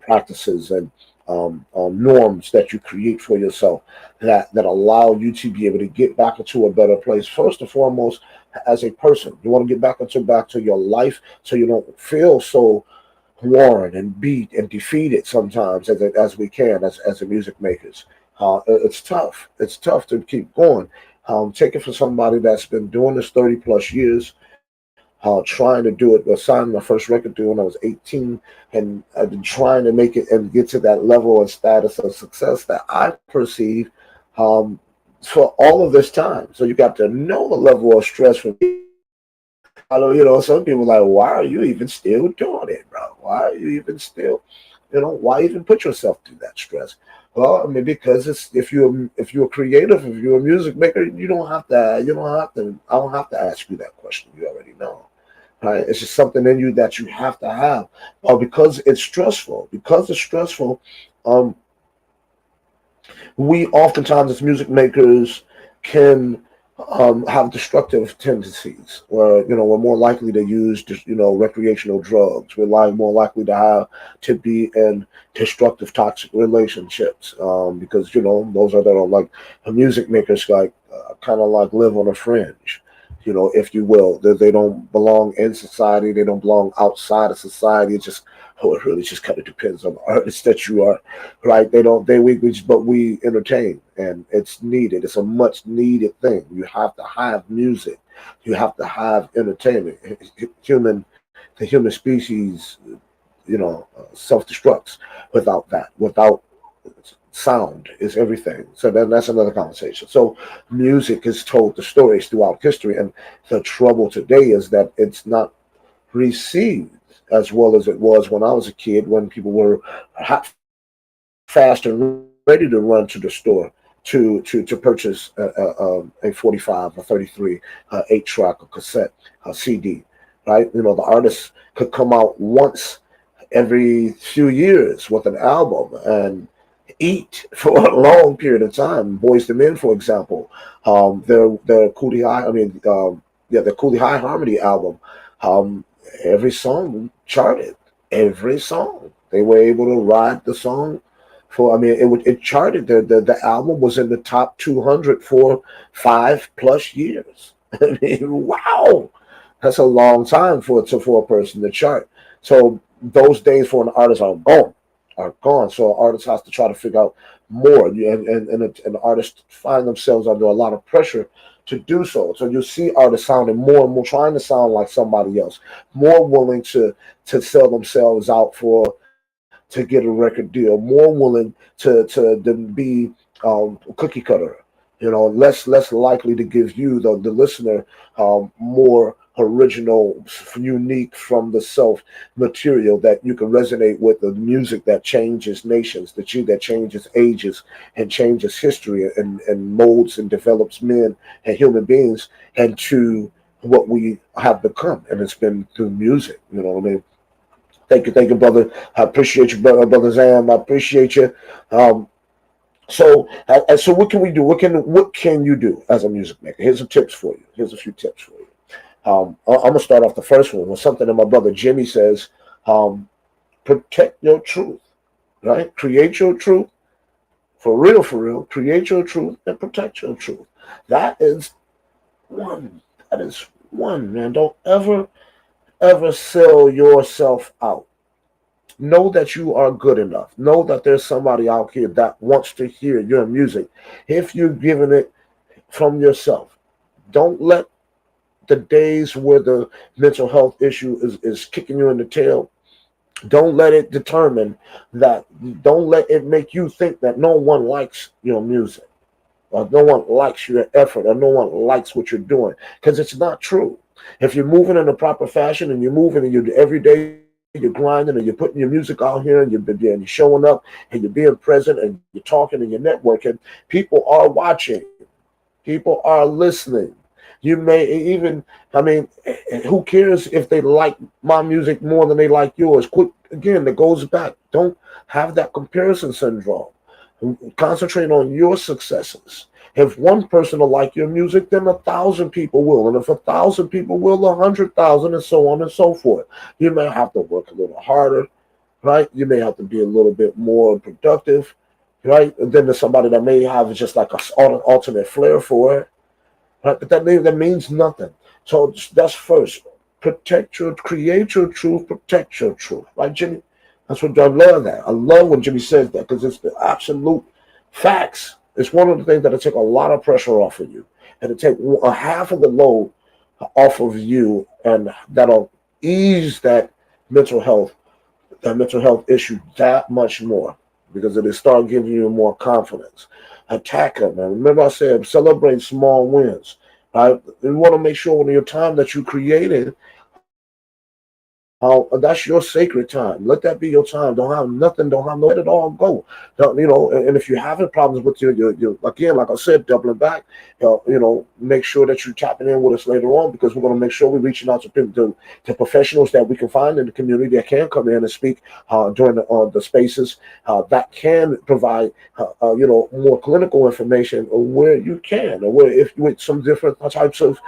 practices and norms that you create for yourself that allow you to be able to get back into a better place. First and foremost, as a person, you want to get back to your life, so you don't feel so worn and beat and defeated sometimes as we can as music makers. It's tough. It's tough to keep going. Take it from somebody that's been doing this 30 plus years, trying to do it. I signed my first record deal when I was 18, and I've been trying to make it and get to that level and status of success that I perceive um, for all of this time. So you got to know the level of stress for me. I know, some people are like, why are you even still doing it, bro? Why are you even still, why even put yourself through that stress? Well, I mean, because if you're creative, if you're a music maker, I don't have to ask you that question. You already know. Right? It's just something in you that you have to have. Because it's stressful. Because it's stressful, um, we oftentimes as music makers can have destructive tendencies, where we're more likely to use recreational drugs. We're more likely to be in destructive, toxic relationships, because those are that are like music makers, like kind of like live on a fringe, if you will. They don't belong in society. They don't belong outside of society. It really just kind of depends on the artist that you are, right? But we entertain, and it's needed. It's a much needed thing. You have to have music. You have to have entertainment. The human species, self destructs without that. Without sound is everything. So then that's another conversation. So music has told the stories throughout history, and the trouble today is that it's not received as well as it was when I was a kid, when people were hot, fast, and ready to run to the store to purchase a 45, a 33, 8 track, a cassette, a CD, right? The artist could come out once every few years with an album and eat for a long period of time. Boys to Men, for example, their Cootie High, Yeah, the Cooley High Harmony album. Um, every song charted. Every song they were able to ride the song for. I mean, it charted. The album was in the top 200 for 5 plus years. I mean, wow, that's a long time for a person to chart. So those days for an artist are gone, are gone. So an artist has to try to figure out more, and artists find themselves under a lot of pressure to do so. So you see artists sounding more and more, trying to sound like somebody else, more willing to sell themselves out for to get a record deal, more willing to be cookie cutter, less likely to give you the listener more original, unique from the self material that you can resonate with, the music that changes nations, that changes ages and changes history and molds and develops men and human beings into what we have become, and it's been through music. You know what I mean? Thank you, brother. I appreciate you, brother Zam. I appreciate you. Um, so what can we do? What can you do as a music maker? Here's some tips for you. Here's a few tips for you. I'm gonna start off the first one with something that my brother Jimmy says. Protect your truth, right? Create your truth for real. Create your truth and protect your truth. That is one. That is one, man. Don't ever sell yourself out. Know that you are good enough. Know that there's somebody out here that wants to hear your music. If you're giving it from yourself, don't let the days where the mental health issue is kicking you in the tail, don't let it determine that, don't let it make you think that no one likes your music, or no one likes your effort, or no one likes what you're doing, because it's not true. If you're moving in a proper fashion and you're moving and you're every day you're grinding and you're putting your music out here and you're showing up and you're being present and you're talking and you're networking, people are watching, people are listening. You may even, I mean, who cares if they like my music more than they like yours? Quick, again, that goes back. Don't have that comparison syndrome. Concentrate on your successes. If one person will like your music, then 1,000 people will. And if 1,000 people will, 100,000, and so on and so forth. You may have to work a little harder, right? You may have to be a little bit more productive, right? And then there's somebody that may have just like an alternate flair for it, right? But that means nothing. So that's first. Create your truth, protect your truth, right, Jimmy? That's what I love. That I love when Jimmy says that because it's the absolute facts. It's one of the things that'll take a lot of pressure off of you, and it'll take a half of the load off of you, and that'll ease mental health, that mental health issue that much more because it'll start giving you more confidence. Attack it, man. Remember I said celebrate small wins. Right? You want to make sure when your time that you created, that's your sacred time. Let that be your time. Don't have nothing. Don't have no. Let it all go. And if you're having problems with your again, like I said, doubling back. Make sure that you're tapping in with us later on because we're going to make sure we're reaching out to people, to professionals that we can find in the community that can come in and speak during the spaces that can provide more clinical information where you can, or where if with some different types of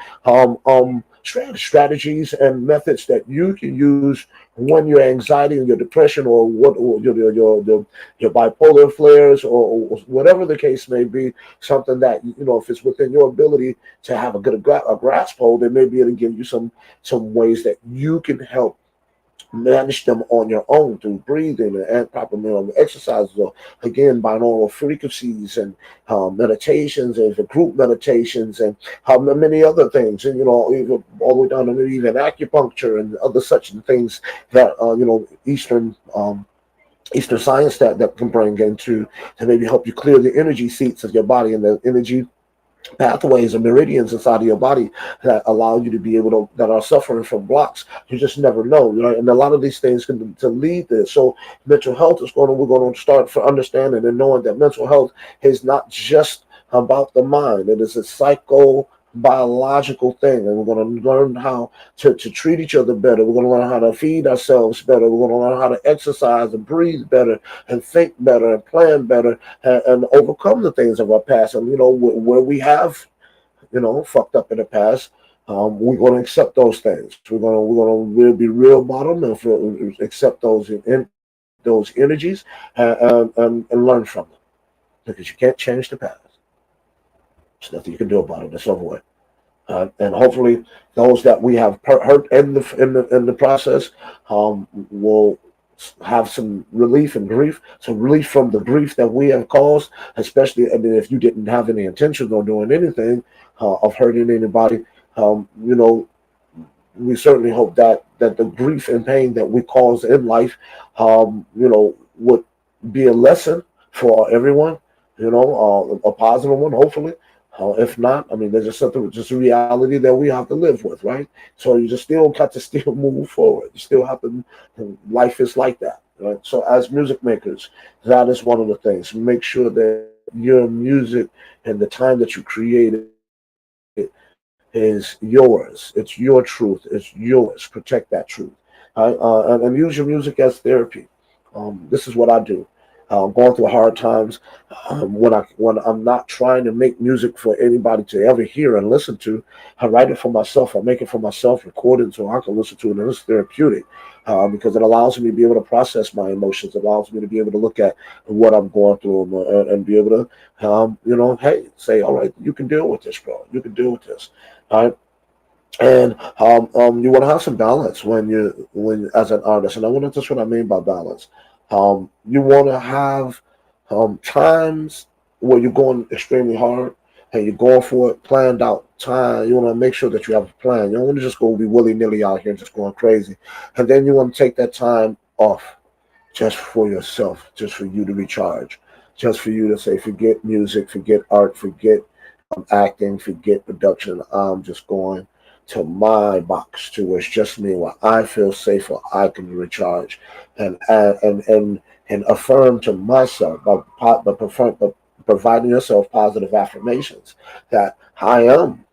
strategies and methods that you can use when your anxiety and your depression or your bipolar flares or whatever the case may be, something that if it's within your ability to have a grasp hold, it may be able to give you some ways that you can help manage them on your own through breathing and proper exercises, or again binaural frequencies and meditations and the group meditations and how many other things, and even all the way down to maybe even acupuncture and other such things that Eastern science that can bring into to maybe help you clear the energy seats of your body and the energy pathways and meridians inside of your body that allow you to be able to, that are suffering from blocks. You just never know, and a lot of these things can to lead this. So mental health we're going to start for understanding and knowing that mental health is not just about the mind. It is a biological thing, and we're going to learn how to treat each other better. We're going to learn how to feed ourselves better. We're going to learn how to exercise and breathe better and think better and plan better and overcome the things of our past. And where we have fucked up in the past, we're going to accept those things. We'll be real about them and accept those energies and learn from them because you can't change the past. There's nothing you can do about it. It's over with. And hopefully, those that we have hurt in the process will have some relief and grief, some relief from the grief that we have caused. Especially, I mean, if you didn't have any intentions on doing anything of hurting anybody, you know, we certainly hope that the grief and pain that we cause in life, you know, would be a lesson for everyone. You know, a positive one, hopefully. If not, I mean, there's just something, just a reality that we have to live with, right? So you just still got to still move forward. You still have to. Life is like that, right? So as music makers, that is one of the things. Make sure that your music and the time that you create it is yours. It's your truth. It's yours. Protect that truth, right? And use your music as therapy. This is what I do. Going through hard times, when I'm not trying to make music for anybody to ever hear and listen to, I write it for myself. I make it for myself, record it so I can listen to it, and it's therapeutic because it allows me to be able to process my emotions. It allows me to be able to look at what I'm going through and be able to, you know, hey, say, all right, you can deal with this, bro. You can deal with this. All right. And you want to have some balance when as an artist, and I want to that's what I mean by balance. You want to have times where you're going extremely hard and you're going for it, planned out time. You want to make sure that you have a plan. You don't want to just go be willy nilly out here just going crazy, and then you want to take that time off just for yourself, just for you to recharge, just for you to say, forget music, forget art, forget acting, forget production. I'm just going to my box to where it's just me, where I feel safe, where I can recharge, and affirm to myself by providing yourself positive affirmations that I'm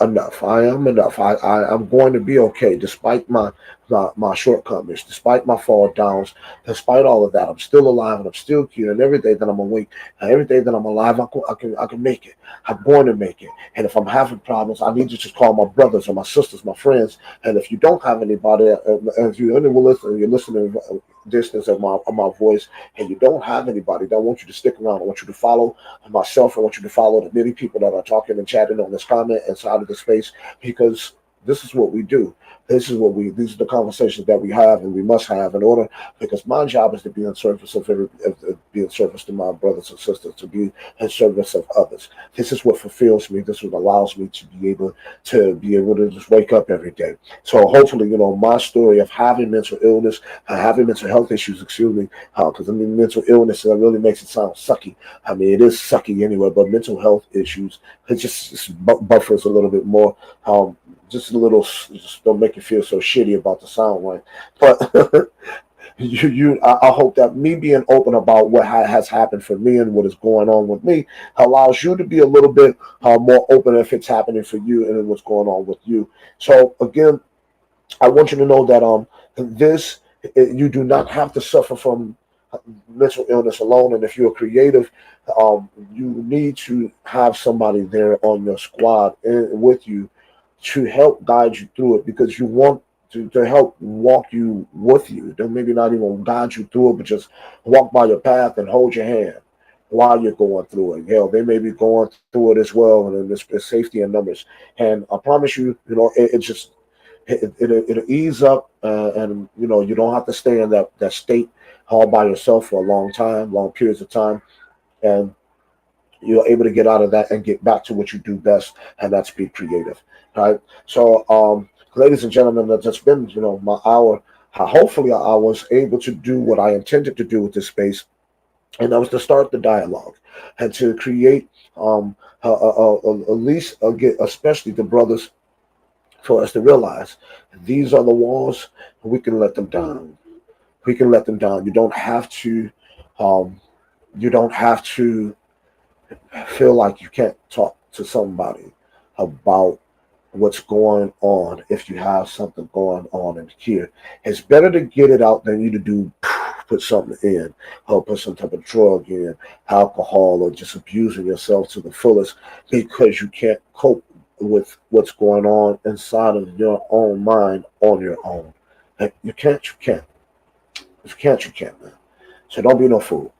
enough. I am enough. I'm going to be okay despite my shortcomings, despite my fall downs, despite all of that. I'm still alive and I'm still here. And every day that I'm awake, and every day that I'm alive, I can make it. I'm going to make it. And if I'm having problems, I need to just call my brothers or my sisters, my friends. And if you don't have anybody, if you only will listen, you're listening distance of my voice, and you don't have anybody, I want you to stick around. I want you to follow myself. I want you to follow the many people that are talking and chatting on this comment inside of the space because this is what we do. These are the conversations that we have and we must have in order, because my job is to be in service be in service to my brothers and sisters, to be in service of others. This is what fulfills me. This is what allows me to be able to just wake up every day. So hopefully, you know, my story of having mental illness, having mental health issues, excuse me, because I mean, mental illness really makes it sound sucky. I mean, it is sucky anyway, but mental health issues, it just buffers a little bit more. Just a little, just don't make you feel so shitty about the sound, right? But I hope that me being open about what has happened for me and what is going on with me allows you to be a little bit more open if it's happening for you and what's going on with you. So again, I want you to know that you do not have to suffer from mental illness alone. And if you're creative, you need to have somebody there on your squad with you to help guide you through it, because you want to help walk you with you. They maybe not even guide you through it, but just walk by your path and hold your hand while you're going through it. Hell, they may be going through it as well, and there's safety in numbers. And I promise you, you know, it'll ease up, and you know, you don't have to stay in that state all by yourself for a long time, long periods of time, and you're able to get out of that and get back to what you do best, and that's be creative. Right. So, ladies and gentlemen, that's been, you know, my hour. Hopefully, I was able to do what I intended to do with this space, and that was to start the dialogue and to create, at least get, especially the brothers, for us to realize these are the walls. We can let them down. We can let them down. You don't have to. You don't have to feel like you can't talk to somebody about what's going on if you have something going on in here. It's better to get it out than you to do put something in or put some type of drug in, alcohol, or just abusing yourself to the fullest because you can't cope with what's going on inside of your own mind on your own. And you can't, If you can't, you can't, man. So don't be no fool.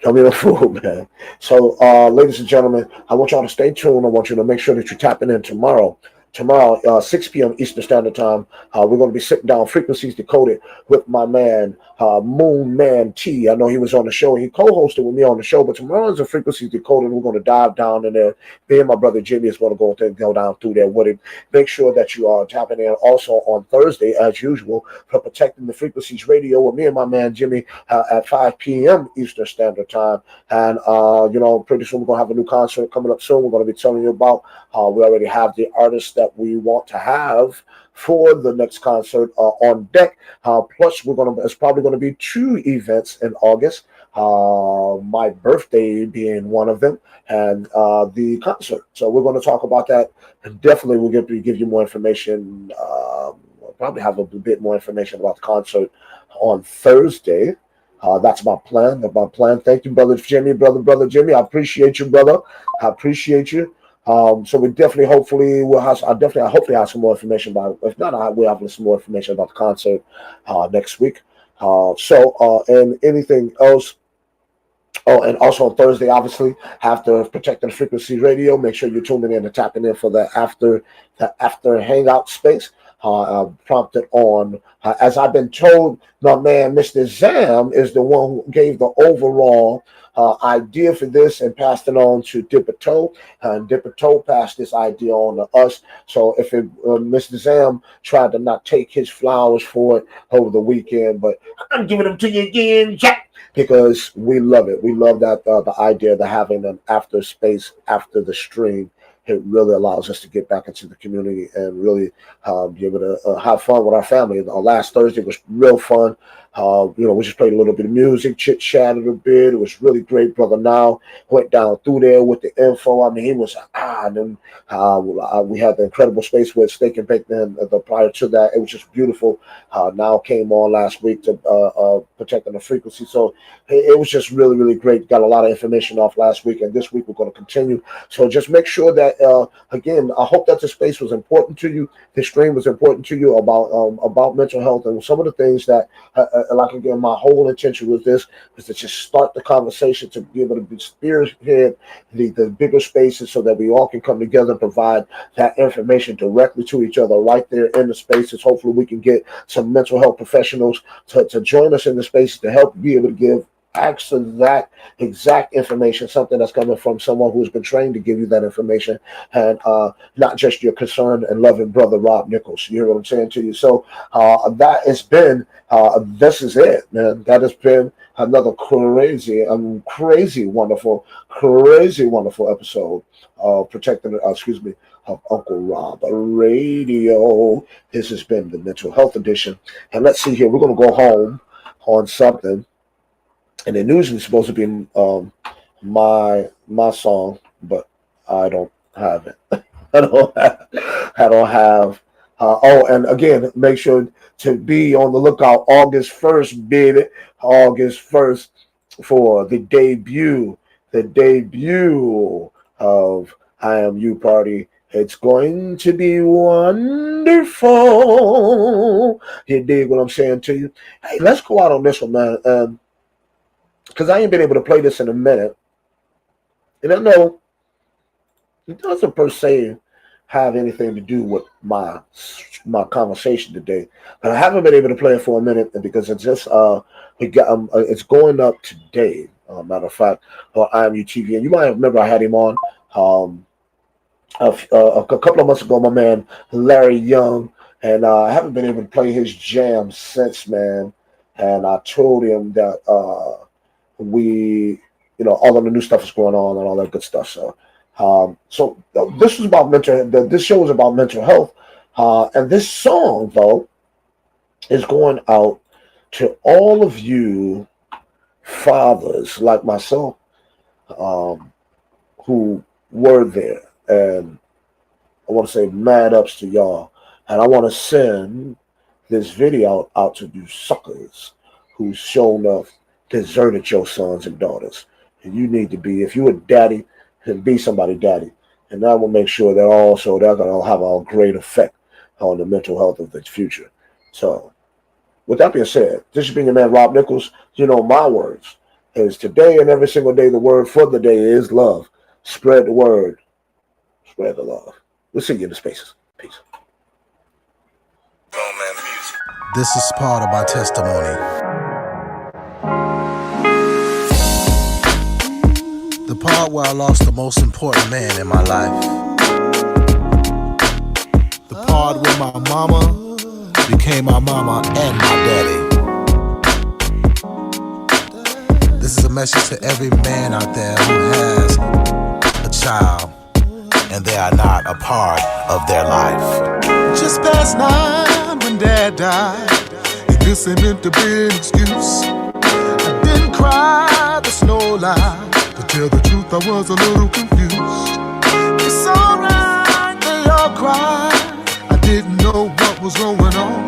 Don't be no fool, man. So, ladies and gentlemen, I want y'all to stay tuned. I want you to make sure that you're tapping in tomorrow. Tomorrow, 6 p.m. Eastern Standard Time, we're going to be sitting down Frequencies Decoded with my man, Moon Man T. I know he was on the show. He co-hosted with me on the show, but tomorrow is a Frequencies Decoded. We're going to dive down in there. Me and my brother Jimmy is going to go down through there with him. Make sure that you are tapping in also on Thursday, as usual, for Protecting the Frequencies Radio with me and my man Jimmy at 5 p.m. Eastern Standard Time. And, pretty soon we're going to have a new concert coming up soon. We're going to be telling you about. We already have the artists that we want to have for the next concert on deck. Plus, it's probably going to be 2 events in August. My birthday being one of them, and the concert. So we're going to talk about that, and definitely we'll give you more information. We'll probably have a bit more information about the concert on Thursday. That's my plan. Thank you, brother Jimmy, brother Jimmy. I appreciate you, brother. I appreciate you. So we definitely, hopefully, hopefully have some more information about it. If not, we'll have some more information about the concert next week. And anything else. Oh, and also on Thursday, obviously, after Protecting the Frequency Radio, make sure you're tuning in and tapping in for the after hangout space. Prompted on, as I've been told, my man, Mr. Zam, is the one who gave the overall idea for this and passed it on to Dipper-Toe, and Dipper-Toe passed this idea on to us. So if Mr. Zam tried to not take his flowers for it over the weekend, but I'm giving them to you again, Jack, because we love it. We love that the idea of having an after space after the stream. It really allows us to get back into the community and really be able to have fun with our family. Last Thursday was real fun. We just played a little bit of music, chit-chatted a bit. It was really great. Brother Now went down through there with the info. I mean, he was, and then we had the incredible space with Steak and Bake. Then prior to that, it was just beautiful. Now came on last week to Protecting the Frequency. So it was just really, really great. Got a lot of information off last week, and this week we're going to continue. So just make sure that, again, I hope that the space was important to you. The stream was important to you about mental health and some of the things that, like, again, my whole intention with this was to just start the conversation, to be able to be spearhead the bigger spaces so that we all can come together and provide that information directly to each other right there in the spaces. Hopefully we can get some mental health professionals to join us in the spaces to help be able to give access to that exact information, something that's coming from someone who's been trained to give you that information, and not just your concerned and loving brother Robb Nichols. You hear what I'm saying to you? So that has been, this is it, man. That has been another crazy, wonderful episode of of Uncle Robb Radio. This has been the Mental Health Edition, and let's see here. We're going to go home on something. And it usually supposed to be my song, but I don't have it. I don't have. And again, make sure to be on the lookout August 1st, baby. August 1st for the debut of I Am You Party. It's going to be wonderful. You dig what I'm saying to you? Hey, let's go out on this one, man. Because I ain't been able to play this in a minute. And I know it doesn't per se have anything to do with my conversation today. But I haven't been able to play it for a minute because it's just it's going up today. Matter of fact, on IMU TV. And you might remember I had him on a couple of months ago, my man Larry Young. And I haven't been able to play his jam since, man. And I told him that all of the new stuff is going on and all that good stuff. So, this is about this show is about mental health. And this song, though, is going out to all of you fathers like myself, who were there. And I want to say mad ups to y'all. And I want to send this video out to you suckers who's shown up, deserted your sons and daughters. And you need to be, if you're a daddy, then be somebody daddy. And that will make sure that also that's going to have a great effect on the mental health of the future. So, with that being said, this has been your man Rob Nichols. You know, my words is today and every single day, the word for the day is love. Spread the word. Spread the love. We'll see you in the spaces. Peace. This is part of my testimony. The part where I lost the most important man in my life. The part where my mama became my mama and my daddy. This is a message to every man out there who has a child and they are not a part of their life. Just past 9 when Dad died, and this ain't meant to be an excuse. I didn't cry, that's no lie. To tell the truth, I was a little confused. It's alright, they all cried. I didn't know what was going on.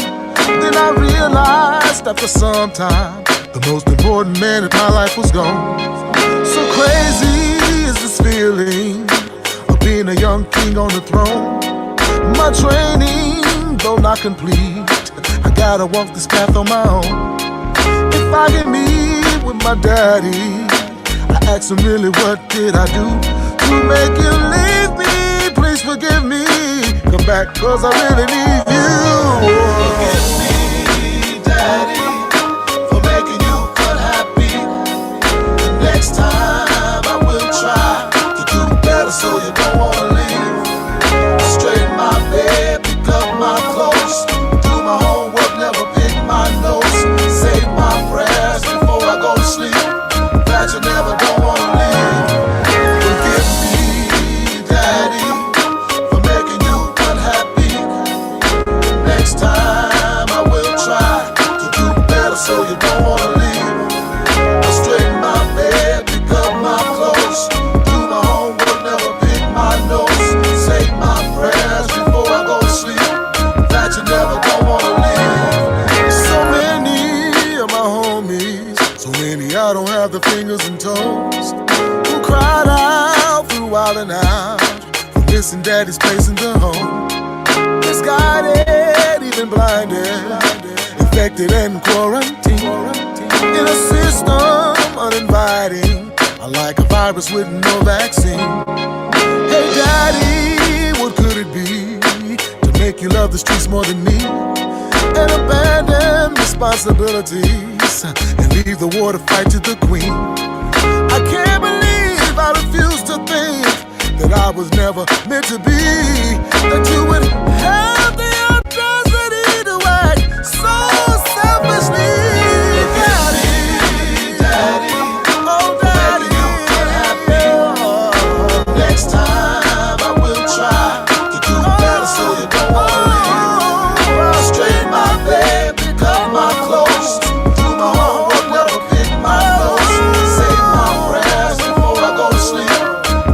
Then I realized after some time, the most important man in my life was gone. So crazy is this feeling of being a young king on the throne. My training, though not complete, I gotta walk this path on my own. If I can meet with my daddy, I asked him really what did I do to make you leave me? Please forgive me. Come back, cause I really need you. Forgive me, Daddy, for making you unhappy. The next time I will try to do better so you don't wanna leave. Straighten my bed, pick up my clothes, do my homework, never pick my notes, say my prayers before I go to sleep. That you never don't wanna leave. Forgive me, Daddy, for making you unhappy. Next time I will try to do better so you don't wanna leave. I'll straighten my bed, pick up my clothes, do my homework, never pick my notes, say my prayers before I go to sleep. That you never don't wanna leave. So many of my homies, so many I don't have the fingers and toes, who cried out throughout and out for missing Daddy's place in the home. Misguided, even blinded, infected and quarantined in a system uninviting, like a virus with no vaccine. Hey Daddy, what could it be to make you love the streets more than me and abandon responsibilities and leave the war to fight to the queen? I can't believe I refuse to think that I was never meant to be, that you would have the audacity to act so selfishly. Daddy, Daddy, oh Daddy, you unhappy. Next time I will try to do better so you don't wanna leave. Straighten my bed, pick up my clothes, do my homework, never pick my nose, say my prayers before I go to sleep.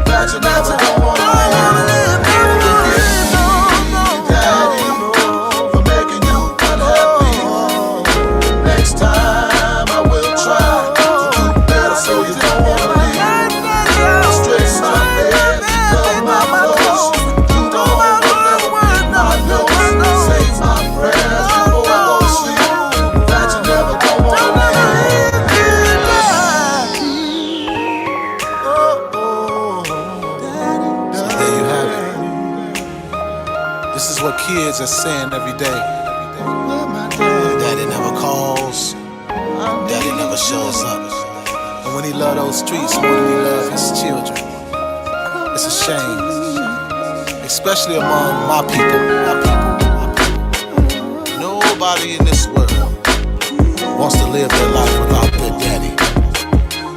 That you never don't wanna leave. Forgive me, Daddy, for making you unhappy. Next time I will try to do better so you don't wanna leave. Straighten my bed, pick up my clothes, do my homework, never pick my nose, say my prayers before I go to sleep. That you never don't wanna leave. So there you have it. This is what kids are saying every day. Daddy never calls, Daddy never shows up. And when he love those streets more than he love his children, it's a shame, especially among my people. Nobody in this world wants to live their life without their daddy.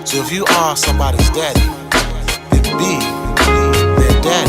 So if you are somebody's daddy, then be their daddy.